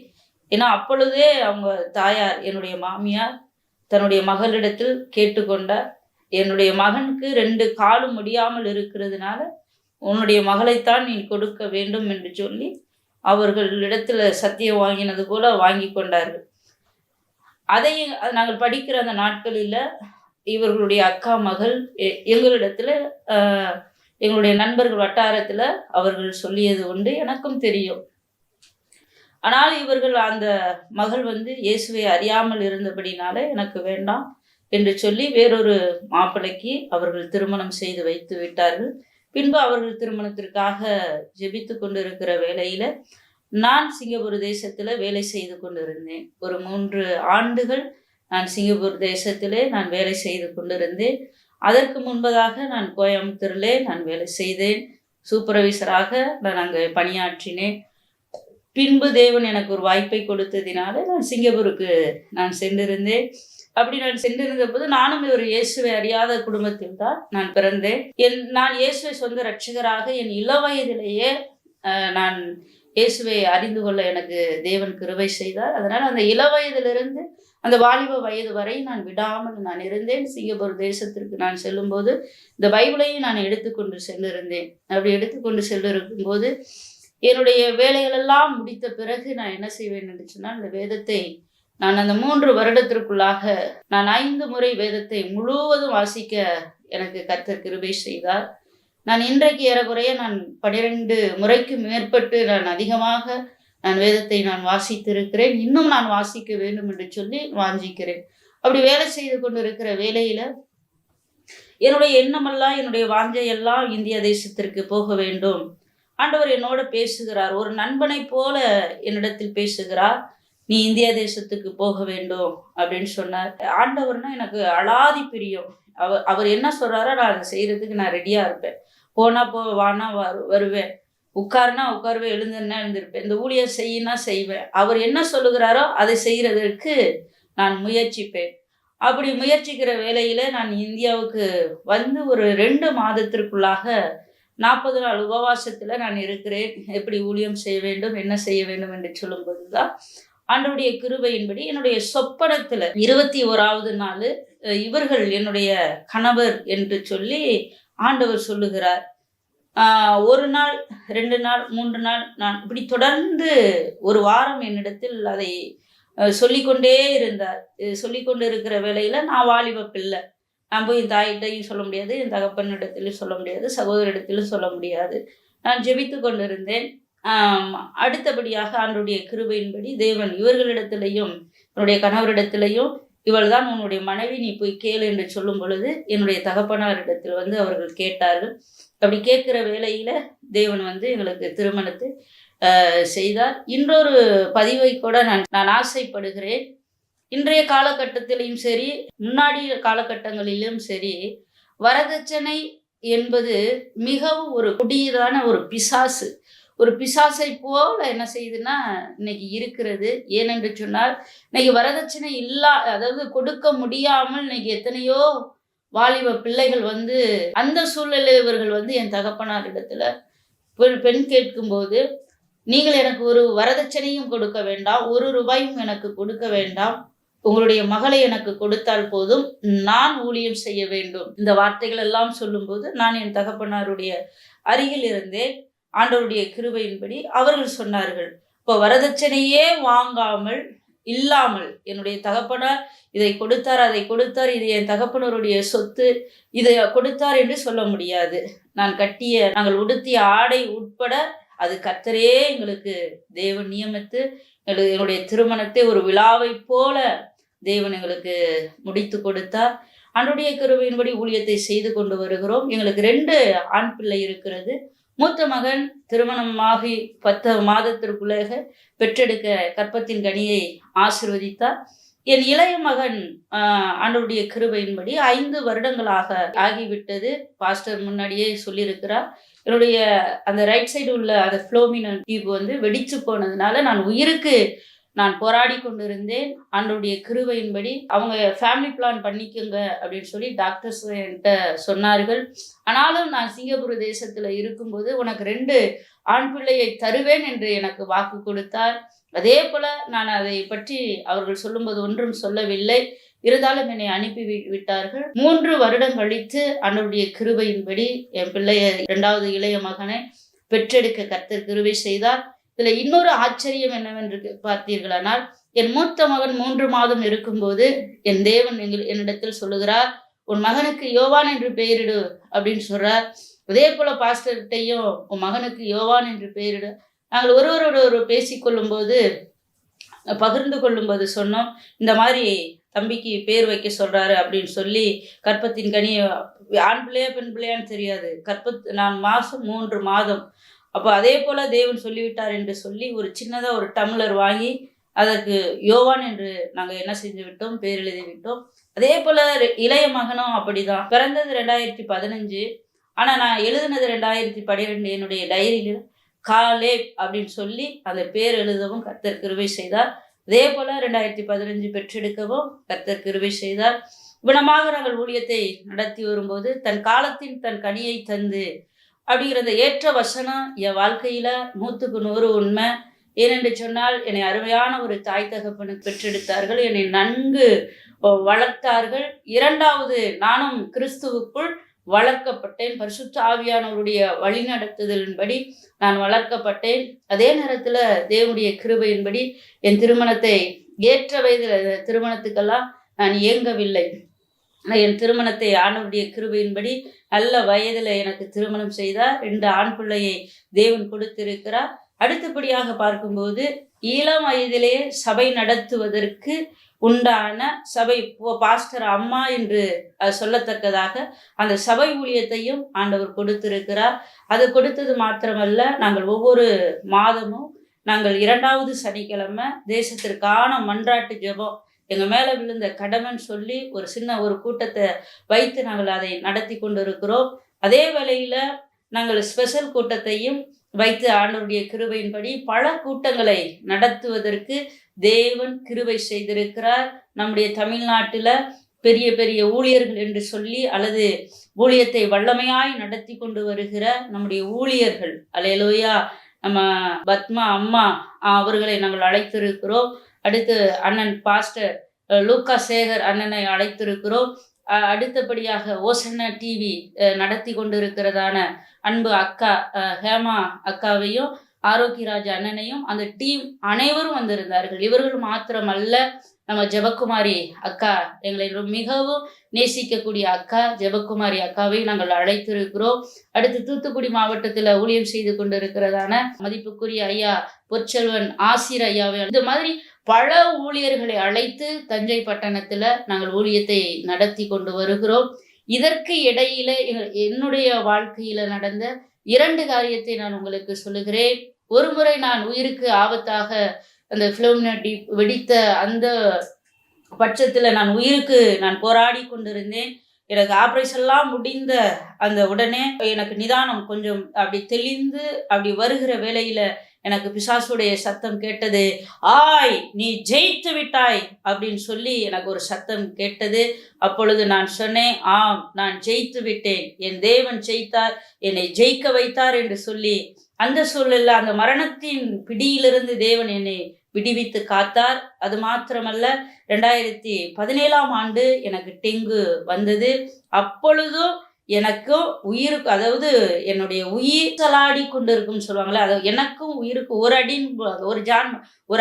ஏன்னா அப்பொழுதே அவங்க தாயார், என்னுடைய மாமியார் தன்னுடைய மகளிடத்தில் கேட்டுக்கொண்டார். என்னுடைய மகனுக்கு 2 காலும் முடியாமல் இருக்கிறதுனால உன்னுடைய மகளைத்தான் நீ கொடுக்க வேண்டும் என்று சொல்லி அவர்களிடத்தில் சத்தியம் வாங்கினது போல வாங்கி கொண்டார்கள். அதையும் நாங்கள் படிக்கிற அந்த நாட்களில் இவர்களுடைய அக்கா மகள் எங்களிடத்தில், எங்களுடைய நண்பர்கள் வட்டாரத்தில் அவர்கள் சொல்லியது உண்டு, எனக்கும் தெரியும். ஆனால் இவர்கள் அந்த மகள் இயேசுவை அறியாமல் இருந்தபடினால எனக்கு வேண்டாம் என்று சொல்லி வேறொரு மாப்பிள்ளைக்கு அவர்கள் திருமணம் செய்து வைத்து விட்டார்கள். பின்பு அவர்கள் திருமணத்திற்காக ஜெபித்து கொண்டிருக்கிற வேளையில் நான் சிங்கப்பூர் தேசத்தில் வேலை செய்து கொண்டிருந்தேன். ஒரு 3 ஆண்டுகள் நான் சிங்கப்பூர் தேசத்திலே நான் வேலை செய்து கொண்டிருந்தேன். அதற்கு முன்பதாக நான் கோயம்புத்தூரிலே நான் வேலை செய்தேன். சூப்பர்வைசராக நான் அங்கே பணியாற்றினேன். பின்பு தேவன் எனக்கு ஒரு வாய்ப்பை கொடுத்ததினால நான் சிங்கப்பூருக்கு நான் சென்றிருந்தேன். அப்படி நான் சென்றிருந்த போது நானும் ஒரு இயேசுவை அறியாத குடும்பத்தில் தான் நான் பிறந்தேன். நான் இயேசுவை சொந்த இரட்சகராக என் இளவயதிலேயே நான் இயேசுவை அறிந்து கொள்ள எனக்கு தேவன் கிருபை செய்தார். அதனால் அந்த இளவயதிலிருந்து அந்த வாலிப வயது வரை நான் விடாமல் நான் இருந்தேன். சிங்கப்பூர் தேசத்திற்கு நான் செல்லும்போது இந்த பைபிளையும் நான் எடுத்துக்கொண்டு சென்றிருந்தேன். அப்படி எடுத்துக்கொண்டு சென்றிருக்கும்போது என்னுடைய வேலைகளெல்லாம் முடித்த பிறகு நான் என்ன செய்வேன் என்று சொன்னால், இந்த வேதத்தை நான் அந்த 3 வருடத்திற்குள்ளாக நான் 5 முறை வேதத்தை முழுவதும் வாசிக்க எனக்கு கர்த்தர் கிருபை செய்தார். நான் இன்றைக்கு ஏறக்குறைய நான் 12 முறைக்கு மேற்பட்டு நான் அதிகமாக நான் வேதத்தை நான் வாசித்திருக்கிறேன். இன்னும் நான் வாசிக்க வேண்டும் என்று சொல்லி வாஞ்சிக்கிறேன். அப்படி வேலை செய்து கொண்டு இருக்கிற வேலையில் என்னுடைய எண்ணமெல்லாம், என்னுடைய வாஞ்சையெல்லாம் இந்திய தேசத்திற்கு போக வேண்டும். ஆண்டவர் என்னோட பேசுகிறார், ஒரு நண்பனை போல என்னிடத்தில் பேசுகிறார். நீ இந்தியா தேசத்துக்கு போக வேண்டும் அப்படின்னு சொன்னார். ஆண்டவர்னா எனக்கு அலாதி பிரியம். அவர் என்ன சொல்றாரோ நான் அதை செய்யறதுக்கு நான் ரெடியா இருப்பேன். போனா வானா வருவேன், உட்காருனா உட்காருவேன், எழுந்துன்னா எழுந்திருப்பேன், இந்த ஊழியர் செய்யினா செய்வேன். அவர் என்ன சொல்லுகிறாரோ அதை செய்யறதற்கு நான் முயற்சிப்பேன். அப்படி முயற்சிக்கிற வேளையில நான் இந்தியாவுக்கு ஒரு 2 மாதத்திற்குள்ளாக 40 நாள் உபவாசத்தில் நான் இருக்கிறேன். எப்படி ஊழியம் செய்ய வேண்டும், என்ன செய்ய வேண்டும் என்று சொல்லும்போது தான் ஆண்டவருடைய கிருபையின்படி என்னுடைய சொப்பனத்தில் 21வது நாள் இவர்கள் என்னுடைய கணவர் என்று சொல்லி ஆண்டவர் சொல்லுகிறார். 1 நாள் 2 நாள் 3 நாள் நான் இப்படி தொடர்ந்து 1 வாரம் என்னிடத்தில் அதை சொல்லிக்கொண்டே இருந்தார். சொல்லிக்கொண்டு இருக்கிற வேளையில் நான் வாலிப பிள்ளை. நான் போய் என் தாயிட்டையும் சொல்ல முடியாது, என் தகப்பனிடத்திலும் சொல்ல முடியாது, சகோதரிடத்திலும் சொல்ல முடியாது. நான் ஜெபித்து கொண்டிருந்தேன். அடுத்தபடியாக ஆண்டவருடைய கிருபையின்படி தேவன் இவர்களிடத்திலையும் என்னுடைய கணவரிடத்திலையும், இவள் தான் உன்னுடைய மனைவி, நீ போய் கேளு என்று சொல்லும் பொழுது என்னுடைய தகப்பனாரிடத்தில் அவர்கள் கேட்டார்கள். அப்படி கேட்கிற வேளையில் தேவன் எங்களுக்கு திருமணத்தை செய்தார். இன்னொரு பதிவை கூட நான் ஆசைப்படுகிறேன். இன்றைய காலகட்டத்திலும் சரி, முன்னாடி காலகட்டங்களிலும் சரி, வரதட்சணை என்பது மிகவும் ஒரு கொடியதான ஒரு பிசாசு. ஒரு பிசாசை போல என்ன செய்யுதுன்னா இன்னைக்கு இருக்கிறது. ஏனென்று சொன்னால், இன்னைக்கு வரதட்சணை அதாவது கொடுக்க முடியாமல் இன்னைக்கு எத்தனையோ வாலிப பிள்ளைகள் அந்த சூழ்நிலை இவர்கள் என் தகப்பனார் இடத்துல பெண் கேட்கும்போது, நீங்கள் எனக்கு ஒரு வரதட்சணையும் கொடுக்க வேண்டாம், 1 ரூபாயும் எனக்கு கொடுக்க வேண்டாம், உங்களுடைய மகளை எனக்கு கொடுத்தால் போதும், நான் ஊழியம் செய்ய வேண்டும். இந்த வார்த்தைகள் எல்லாம் சொல்லும்போது நான் என் தகப்பனாருடைய அருகில் இருந்தேன். ஆண்டவருடைய கிருபையின்படி அவர்கள் சொன்னார்கள், இப்போ வரதட்சணையே வாங்காமல் இல்லாமல் என்னுடைய தகப்பனார் இதை கொடுத்தார், அதை கொடுத்தார், இது என் தகப்பனருடைய சொத்து, இதை கொடுத்தார் என்று சொல்ல முடியாது. நாங்கள் உடுத்திய ஆடை உட்பட அது கர்த்தரே எங்களுக்கு தேவன் நியமித்து என்னுடைய திருமணத்தை ஒரு விழாவை போல தேவன் எங்களுக்கு முடித்து கொடுத்தார். ஆண்டவருடைய கிருபையின்படி ஊழியத்தை செய்து கொண்டு வருகிறோம். எங்களுக்கு 2 ஆண் பிள்ளை இருக்கிறது. மூத்த மகன் திருமணமாகி 10 மாதத்திற்குள்ளாக பெற்றெடுக்க கற்பத்தின் கனியை ஆசீர்வதித்தார். என் இளைய மகன் ஆண்டவருடைய கிருபையின்படி 5 வருடங்களாக ஆகிவிட்டது. பாஸ்டர் முன்னாடியே சொல்லியிருக்கிறார். என்னுடைய அந்த ரைட் சைடு உள்ள அந்த ஃப்ளோமினன் டியூப் வெடிச்சு போனதுனால நான் போராடி கொண்டிருந்தேன். ஆண்டவருடைய கிருபையின்படி அவங்க ஃபேமிலி பிளான் பண்ணிக்கோங்க அப்படின்னு சொல்லி டாக்டர்ஸ் என்கிட்ட சொன்னார்கள். ஆனாலும் நான் சிங்கப்பூர் தேசத்தில் இருக்கும்போது உனக்கு 2 ஆண் பிள்ளையை தருவேன் என்று எனக்கு வாக்கு கொடுத்தார். அதே போல நான் அதை பற்றி அவர்கள் சொல்லும்போது ஒன்றும் சொல்லவில்லை. இருந்தாலும் என்னை அனுப்பி விட்டார்கள். 3 வருடம் கழித்து ஆண்டவருடைய கிருபையின்படி என் பிள்ளைய 2வது இளைய மகனை பெற்றெடுக்க கர்த்தர் கிருபை செய்தார். இதுல இன்னொரு ஆச்சரியம் என்னவென்று பார்த்தீர்களானால், என் மூத்த மகன் 3 மாதம் இருக்கும்போது என் தேவன் என்னிடத்தில் சொல்லுகிறார், உன் மகனுக்கு யோவான் என்று பெயரிடு அப்படின்னு சொல்றார். அதே போல பாஸ்டர்கிட்டையும் உன் மகனுக்கு யோவான் என்று பெயரிடு. நாங்கள் ஒருவரோடு பேசிக்கொள்ளும் போது பகிர்ந்து கொள்ளும்போது சொன்னோம், இந்த மாதிரி தம்பிக்கு பேர் வைக்க சொல்றாரு அப்படின்னு சொல்லி, கற்பத்தின் கனி ஆண் பிள்ளையா பெண் பிள்ளையான்னு தெரியாது, நான் மாதம் 3 மாதம். அப்போ அதே போல தேவன் சொல்லிவிட்டார் என்று சொல்லி ஒரு சின்னதாக ஒரு டம்ளர் வாங்கி அதற்கு யோவான் என்று நாங்கள் என்ன செஞ்சு விட்டோம், பேர் எழுதி விட்டோம். அதே போல இளைய மகனும் அப்படிதான். பிறந்தது 2015, ஆனால் நான் எழுதுனது 2012. என்னுடைய டைரியில் காலேப் அப்படின்னு சொல்லி அந்த பேர் எழுதவும் கர்த்தர் கிருபை செய்தார். அதே போல 2015 பெற்றெடுக்கவும் கர்த்தர் கிருபை செய்தார். இவ்விதமாக நாங்கள் ஊழியத்தை நடத்தி வரும்போது தன் காலத்தின் தன் கனியை தந்து அப்படிங்கிறத ஏற்ற வசனம் என் வாழ்க்கையில 100க்கு 100 உண்மை. ஏனென்று சொன்னால், என்னை அருமையான ஒரு தாய் தகப்பனுக்கு பெற்றெடுத்தார்கள், என்னை நன்கு வளர்த்தார்கள். 2வது நானும் கிறிஸ்துவுக்குள் வளர்க்கப்பட்டேன். பரிசுத்த ஆவியானவருடைய வழிநடத்துதலின்படி நான் வளர்க்கப்பட்டேன். அதே நேரத்துல தேவனுடைய கிருபையின்படி என் திருமணத்தை ஏற்ற வயதில் திருமணத்துக்கெல்லாம் நான் இயங்கவில்லை. என் திருமணத்தை ஆண்டவருடைய கிருபையின்படி நல்ல வயதில் எனக்கு திருமணம் செய்தார். 2 ஆண் பிள்ளையை தேவன் கொடுத்திருக்கிறார். அடுத்தபடியாக பார்க்கும்போது இளம் வயதிலே சபை நடத்துவதற்கு உண்டான சபை பாஸ்டர் அம்மா என்று சொல்லத்தக்கதாக அந்த சபை ஊழியத்தையும் ஆண்டவர் கொடுத்திருக்கிறார். அது கொடுத்தது மாத்திரமல்ல, நாங்கள் ஒவ்வொரு மாதமும் நாங்கள் 2வது சனிக்கிழமை தேசத்திற்கான மன்றாட்டு ஜெபம் எங்கள் மேலே விழுந்த கடமைன்னு சொல்லி ஒரு கூட்டத்தை வைத்து நாங்கள் அதை நடத்தி கொண்டு இருக்கிறோம். அதே வேளையில் நாங்கள் ஸ்பெஷல் கூட்டத்தையும் வைத்து ஆண்டவருடைய கிருபையின்படி பல கூட்டங்களை நடத்துவதற்கு தேவன் கிருபை செய்திருக்கிறார். நம்முடைய தமிழ்நாட்டில் பெரிய பெரிய ஊழியர்கள் என்று சொல்லி அல்லது ஊழியத்தை வல்லமையாய் நடத்தி கொண்டு வருகிற நம்முடைய ஊழியர்கள், அல்லேலூயா, நம்ம பத்மா அம்மா அவர்களை நாங்கள் அழைத்திருக்கிறோம். அடுத்து அண்ணன் பாஸ்டர் லூக்கா சேகர் அண்ணனை அழைத்திருக்கிறோம். அடுத்தபடியாக ஓசன்னா டிவி நடத்தி கொண்டிருக்கிறதான அன்பு அக்கா ஹேமா அக்காவையும் ஆரோக்கியராஜ் அண்ணனையும் அந்த டீம் அனைவரும் வந்திருந்தார்கள். இவர்கள் மாத்திரமல்ல, நம்ம ஜெபக்குமாரி அக்கா, எங்களை மிகவும் நேசிக்கக்கூடிய அக்கா ஜெபக்குமாரி அக்காவை நாங்கள் அழைத்திருக்கிறோம். அடுத்து தூத்துக்குடி மாவட்டத்தில் ஊழியம் செய்து கொண்டிருக்கிறதான மதிப்புக்குரிய ஐயா பொற்செல்வன் ஆசிர் ஐயாவை, இந்த மாதிரி பல ஊழியர்களை அழைத்து தஞ்சை பட்டணத்தில் நாங்கள் ஊழியத்தை நடத்தி கொண்டு வருகிறோம். இதற்கு இடையில என்னுடைய வாழ்க்கையில நடந்த 2 காரியத்தை நான் உங்களுக்கு சொல்லுகிறேன். ஒரு முறை நான் உயிருக்கு ஆபத்தாக அந்த ஃபிளோமினா வெடித்த அந்த பட்சத்தில் நான் போராடி கொண்டிருந்தேன். எனக்கு ஆப்ரேஷன்லாம் முடிந்த அந்த உடனே எனக்கு நிதானம் கொஞ்சம் அப்படி தெளிந்து அப்படி வருகிற வேளையில எனக்கு பிசாசுடைய சத்தம் கேட்டது. ஆய், நீ ஜெயித்து விட்டாய் அப்படின்னு சொல்லி எனக்கு ஒரு சத்தம் கேட்டது. அப்பொழுது நான் சொன்னேன், ஆம், நான் ஜெயித்து விட்டேன், என் தேவன் ஜெயித்தார், என்னை ஜெயிக்க வைத்தார் என்று சொல்லி அந்த சூழலில் அந்த மரணத்தின் பிடியிலிருந்து தேவன் என்னை விடுவித்து காத்தார். அது மாத்திரமல்ல, 2017 எனக்கு டெங்கு வந்தது. அப்பொழுதும் எனக்கும் உயிருக்கு, அதாவது என்னுடைய உயிர் தலாடி கொண்டு இருக்கும்னு சொல்லுவாங்களே, அதாவது எனக்கும் உயிருக்கு ஒரு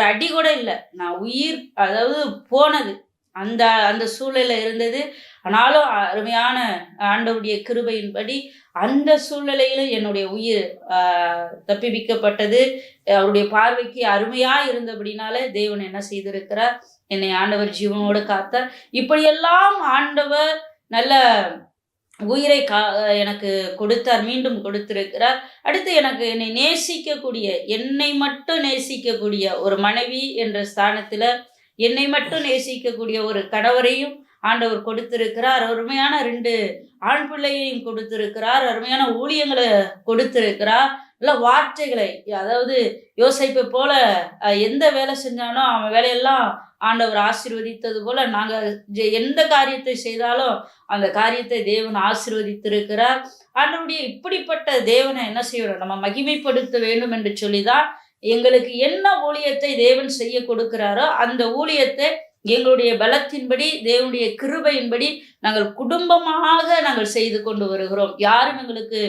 அடி கூட இல்லை. நான் உயிர் அதாவது போனது அந்த சூழலில் இருந்தது. ஆனாலும் அருமையான ஆண்டவருடைய கிருபையின்படி அந்த சூழ்நிலையிலும் என்னுடைய உயிர் தப்பிவிக்கப்பட்டது. அவருடைய பார்வைக்கு அருமையா இருந்தபடினால தேவன் என்ன செய்திருக்கிறார், என்னை ஆண்டவர் ஜீவனோடு காத்தார். இப்படியெல்லாம் ஆண்டவர் நல்ல உயிரை எனக்கு கொடுத்தார், மீண்டும் கொடுத்திருக்கிறார். அடுத்து எனக்கு என்னை மட்டும் நேசிக்கக்கூடிய ஒரு மனைவி என்ற ஸ்தானத்துல என்னை மட்டும் நேசிக்கக்கூடிய ஒரு கணவரையும் ஆண்டவர் கொடுத்திருக்கிறார். அருமையான 2 ஆண் பிள்ளையையும் கொடுத்திருக்கிறார். அருமையான ஊழியங்களை கொடுத்திருக்கிறார். நல்ல வார்த்தைகளை, அதாவது யோசேப்பை போல எந்த வேலை செஞ்சானோ அவன் வேலையெல்லாம் ஆண்டவர் ஆசீர்வதித்தது போல நாங்கள் எந்த காரியத்தை செய்தாலும் அந்த காரியத்தை தேவன் ஆசீர்வதித்திருக்கிறார். ஆண்டவருடைய இப்படிப்பட்ட தேவனை என்ன செய்யணும், நம்ம மகிமைப்படுத்த வேண்டும் என்று சொல்லிதான் எங்களுக்கு என்ன ஊழியத்தை தேவன் செய்ய கொடுக்கிறாரோ அந்த ஊழியத்தை எங்களுடைய பலத்தின்படி, தேவனுடைய கிருபையின்படி நாங்கள் குடும்பமாக நாங்கள் செய்து கொண்டு வருகிறோம். யாரும் எங்களுக்கு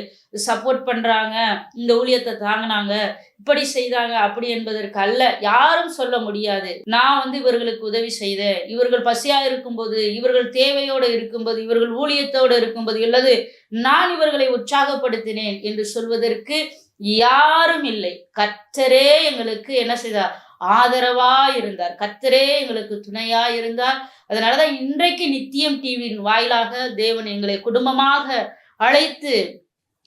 சப்போர்ட் பண்றாங்க, இந்த ஊழியத்தை தாங்கினாங்க, இப்படி செய்தாங்க அப்படி என்பதற்கு அல்ல. யாரும் சொல்ல முடியாது, நான் இவர்களுக்கு உதவி செய்தேன், இவர்கள் பசியா இருக்கும்போது, இவர்கள் தேவையோடு இருக்கும்போது, இவர்கள் ஊழியத்தோடு இருக்கும்போது, அல்லது நான் இவர்களை உற்சாகப்படுத்தினேன் என்று சொல்வதற்கு யாரும் இல்லை. கர்த்தரே எங்களுக்கு என்ன செய்தார், ஆதரவா இருந்தார். கர்த்தரே எங்களுக்கு துணையா இருந்தார். அதனாலதான் இன்றைக்கு நித்தியம் டிவியின் வாயிலாக தேவன் எங்களை குடும்பமாக அழைத்து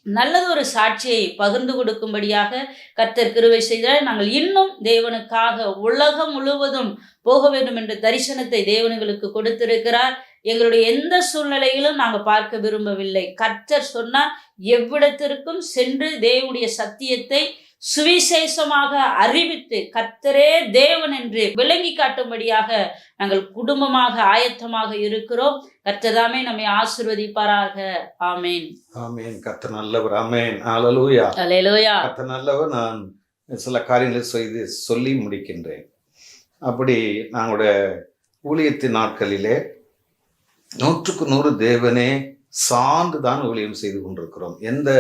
நல்லது ஒரு சாட்சியை பகிர்ந்து கொடுக்கும்படியாக கர்த்தர் கிருபை செய்தார். நாங்கள் இன்னும் தேவனுக்காக உலகம் முழுவதும் போக வேண்டும் என்ற தரிசனத்தை தேவனுங்களுக்கு கொடுத்திருக்கிறார். எங்களுடைய எந்த சூழ்நிலையிலும் நாங்கள் பார்க்க விரும்பவில்லை. கர்த்தர் சொன்னார், எவ்விடத்திற்கும் சென்று தேவனுடைய சத்தியத்தை சுவிசேஷமாக அறிவித்து கர்த்தரே தேவன் என்று விளங்கி காட்டும்படியாக நாங்கள் குடும்பமாக ஆயத்தமாக இருக்கிறோம். கர்த்தர்தாமே நம்மை ஆசீர்வதிப்பாராக. ஆமேன். ஆமேன். கர்த்தர் நல்லவர். ஆமேன். அல்லேலூயா. அல்லேலூயா. கர்த்தர் நல்லவர். நான் சில காரியங்களை சொல்லி முடிக்கின்றேன். அப்படி நாங்களுடைய ஊழியத்தின் நாட்களிலே 100க்கு 100 தேவனே சார்ந்து தான் ஊழியம் செய்து கொண்டிருக்கிறோம். எந்த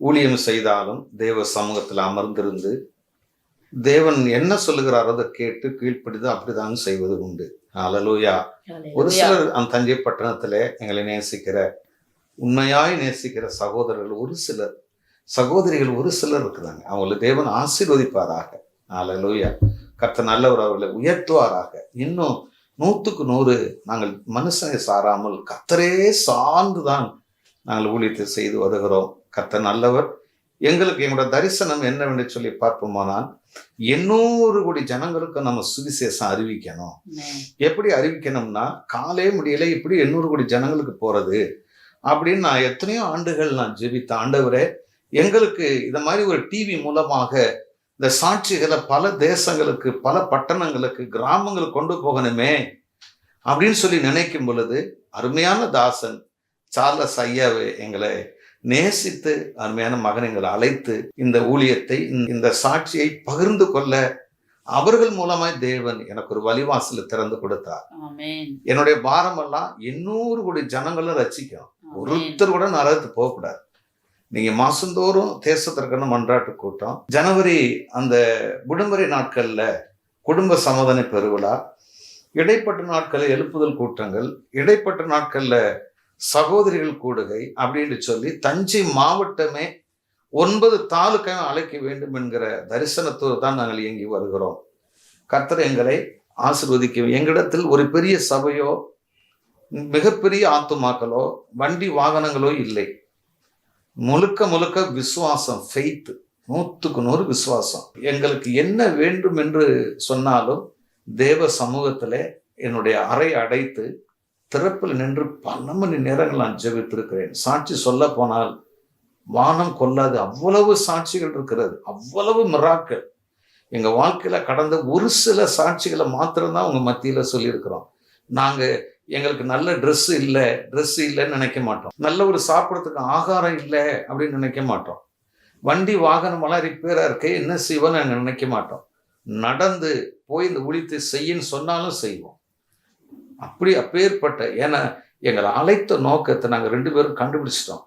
ஊழியம் செய்தாலும் தேவ சமூகத்தில் அமர்ந்திருந்து தேவன் என்ன சொல்லுகிறாரோ அதை கேட்டு கீழ்ப்படிதான் அப்படிதான் செய்வது உண்டு. அல்லேலூயா. ஒரு சிலர் அந்த தஞ்சை பட்டணத்துல எங்களை நேசிக்கிற, உண்மையாய் நேசிக்கிற சகோதரர்கள் ஒரு சிலர், சகோதரிகள் ஒரு சிலர் இருக்கிறாங்க. அவங்களை தேவன் ஆசீர்வதிப்பாராக. அல்லேலூயா. கர்த்தர் நல்லவர், அவர்களை உயர்த்துவாராக. இன்னும் 100க்கு 100 நாங்கள் மனுஷனை சாராமல் கர்த்தரே சார்ந்துதான் நாங்கள் ஊழியத்தை செய்து வருகிறோம். கர்த்தர் நல்லவர். எங்களுக்கு எங்களோட தரிசனம் என்னவென்று சொல்லி பார்ப்போமானால், 800 கோடி ஜனங்களுக்கு நம்ம சுவிசேஷம் அறிவிக்கணும். எப்படி அறிவிக்கணும்னா, காலே முடியல, இப்படி 800 கோடி ஜனங்களுக்கு போறது அப்படின்னு நான் எத்தனையோ ஆண்டுகள் நான் ஜெபித்த ஆண்டவரே, எங்களுக்கு இந்த மாதிரி ஒரு டிவி மூலமாக இந்த சாட்சிகளை பல தேசங்களுக்கு, பல பட்டணங்களுக்கு, கிராமங்களுக்கு கொண்டு போகணுமே அப்படின்னு சொல்லி நினைக்கும் பொழுது, அருமையான தாசன் சார்லஸ் ஐயாவை எங்களை நேசித்து, அருமையான மகன் எங்களை அழைத்து இந்த ஊழியத்தை, இந்த சாட்சியை பகிர்ந்து கொள்ள அவர்கள் மூலமாய் தேவன் எனக்கு ஒரு வழிவாசலை திறந்து கொடுத்தார். என்னுடைய பாரமெல்லாம் 800 கோடி ஜனங்களும் ரட்சிக்கும். ஒருத்தர் கூட நரகத்து போகக்கூடாது. நீங்க மாசந்தோறும் தேசத்திற்கான மன்றாட்டு கூட்டம், ஜனவரி அந்த விடுமுறை நாட்கள்ல குடும்ப சமாதான பெருவிழா, இடைப்பட்ட நாட்களில் எழுப்புதல் கூட்டங்கள், இடைப்பட்ட நாட்கள்ல சகோதரிகள் கூடுகை அப்படின்னு சொல்லி தஞ்சை மாவட்டமே 9 தாலுக்கையும் அழைக்க வேண்டும் என்கிற தரிசனத்தோடு தான் நாங்கள் இயங்கி வருகிறோம். கர்த்தர் எங்களை ஆசீர்வதிக்க. எங்களிடத்தில் ஒரு பெரிய சபையோ மிகப்பெரிய ஆத்துமாக்களோ வண்டி வாகனங்களோ இல்லை. முழுக்க முழுக்க விசுவாசம், ஃபெய்த், 100க்கு 100 விசுவாசம். எங்களுக்கு என்ன வேண்டும் என்று சொன்னாலும் தேவ சமூகத்திலே என்னுடைய அறை அடைத்து திறப்பில் நின்று பல மணி நேரங்கள் நான் ஜெபித்திருக்கிறேன். சாட்சி சொல்ல போனால் வானம் கொள்ளாது அவ்வளவு சாட்சிகள் இருக்கிறது, அவ்வளவு மிராக்கள். எங்க வாழ்க்கையில கடந்த ஒரு சில சாட்சிகளை மாத்திரம்தான் உங்க மத்தியில சொல்லியிருக்கிறோம். நாங்க எங்களுக்கு நல்ல ட்ரெஸ் இல்லைன்னு நினைக்க மாட்டோம். நல்ல ஒரு சாப்பிட்றதுக்கு ஆகாரம் இல்லை அப்படின்னு நினைக்க மாட்டோம். வண்டி வாகனம் எல்லாம் ரிப்பேரா இருக்கு, என்ன செய்வோன்னு நினைக்க மாட்டோம். நடந்து போய் இந்த ஊழியத்தை செய்யின்னு சொன்னாலும் செய்வோம். அப்பேற்பட்ட, ஏன்னா எங்களை அழைத்த நோக்கத்தை நாங்கள் 2 பேரும் கண்டுபிடிச்சிட்டோம்.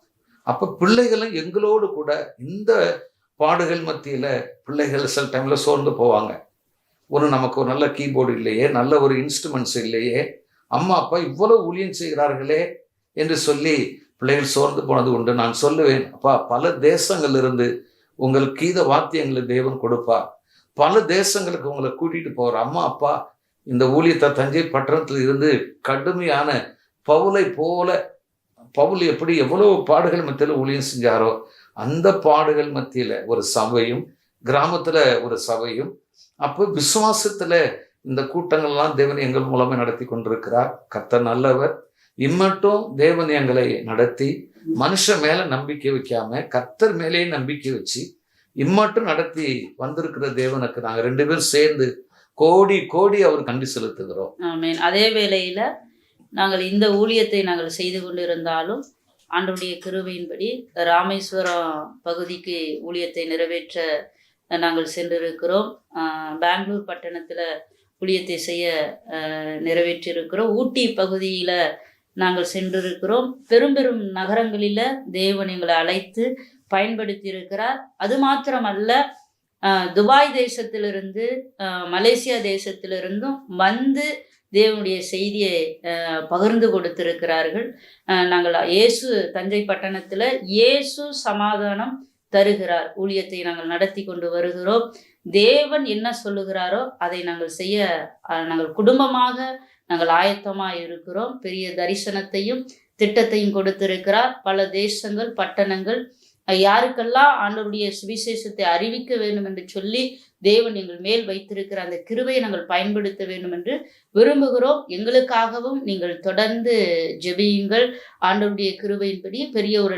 அப்போ பிள்ளைகளும் எங்களோடு கூட இந்த பாடுகள் மத்தியில் பிள்ளைகள் சில டைம்ல சோர்ந்து போவாங்க. நமக்கு ஒரு நல்ல கீபோர்டு இல்லையே, நல்ல ஒரு இன்ஸ்ட்ருமெண்ட்ஸ் இல்லையே, அம்மா அப்பா இவ்வளவு ஊழியம் செய்கிறார்களே என்று சொல்லி பிள்ளைகள் சோர்ந்து போனது உண்டு. நான் சொல்லுவேன், அப்பா பல தேசங்களிலிருந்து உங்களுக்கு கீத வாத்தியங்களை தேவன் கொடுப்பார். பல தேசங்களுக்கு உங்களை கூட்டிட்டு போகிற அம்மா அப்பா இந்த ஊழியத்தை தஞ்சை பட்டணத்தில் இருந்து கடுமையான பவுல் எப்படி எவ்வளவு பாடுகள் மத்தியில் ஊழியம் செஞ்சாரோ அந்த பாடுகள் மத்தியில் ஒரு சபையும், கிராமத்துல ஒரு சபையும், அப்போ விசுவாசத்துல இந்த கூட்டங்கள்லாம் தேவன் எங்கள் மூலமா நடத்தி கொண்டிருக்கிறார். கர்த்தர் நல்லவர். இம்மட்டும் தேவன் எங்களை நடத்தி மனுஷன் மேல நம்பிக்கை வைக்காம கர்த்தர் மேலேயே நம்பிக்கை வச்சு இம்மட்டும் நடத்தி வந்திருக்கிற தேவனுக்கு நாங்கள் 2 பேரும் சேர்ந்து கோடி கோடி அவர் நன்றி செலுத்துகிறோம். ஆமென். அதே வேளையில நாங்கள் இந்த ஊழியத்தை நாங்கள் செய்து கொண்டிருந்தாலும் ஆண்டவருடைய கிருபையின்படி ராமேஸ்வரம் பகுதிக்கு ஊழியத்தை நிறைவேற்ற நாங்கள் சென்றிருக்கிறோம். பெங்களூர் பட்டணத்தில் ஊழியத்தை செய்ய நிறைவேற்றியிருக்கிறோம். ஊட்டி பகுதியில் நாங்கள் சென்றிருக்கிறோம். பெரும் பெரும் நகரங்களில் தேவன் எங்களை அழைத்து பயன்படுத்தி இருக்கிறார். அது மாத்திரமல்ல, துபாய் தேசத்திலிருந்து மலேசியா தேசத்திலிருந்தும் வந்து தேவனுடைய செய்தியை பகிர்ந்து கொடுத்திருக்கிறார்கள். நாங்கள் இயேசு தஞ்சை பட்டணத்தில் இயேசு சமாதானம் தருகிறார் ஊழியத்தை நாங்கள் நடத்தி கொண்டு வருகிறோம். தேவன் என்ன சொல்லுகிறாரோ அதை நாங்கள் செய்ய நாங்கள் குடும்பமாக நாங்கள் ஆயத்தமாக இருக்கிறோம். பெரிய தரிசனத்தையும் திட்டத்தையும் கொடுத்திருக்கிறார். பல தேசங்கள், பட்டணங்கள், யாருக்கெல்லாம் ஆண்டவருடைய சுவிசேஷத்தை அறிவிக்க வேண்டும் என்று சொல்லி தேவன் எங்கள் மேல் வைத்திருக்கிற அந்த கிருபையை நாங்கள் பயன்படுத்த வேண்டும் என்று விரும்புகிறோம். எங்களுக்காகவும் நீங்கள் தொடர்ந்து ஜெபியுங்கள். ஆண்டவருடைய கிருபையின்படி பெரிய ஒரு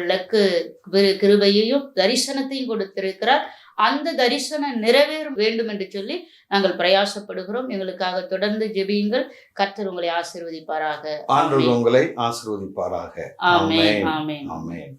கிருபையையும் தரிசனத்தையும் கொடுத்திருக்கிறார். அந்த தரிசனம் நிறைவேற வேண்டும் என்று சொல்லி நாங்கள் பிரயாசப்படுகிறோம். எங்களுக்காக தொடர்ந்து ஜெபியுங்கள். கர்த்தர் உங்களை ஆசீர்வதிப்பாராக. ஆண்டவர் உங்களை ஆசீர்வதிப்பாராக. ஆமென். ஆமென். ஆமென்.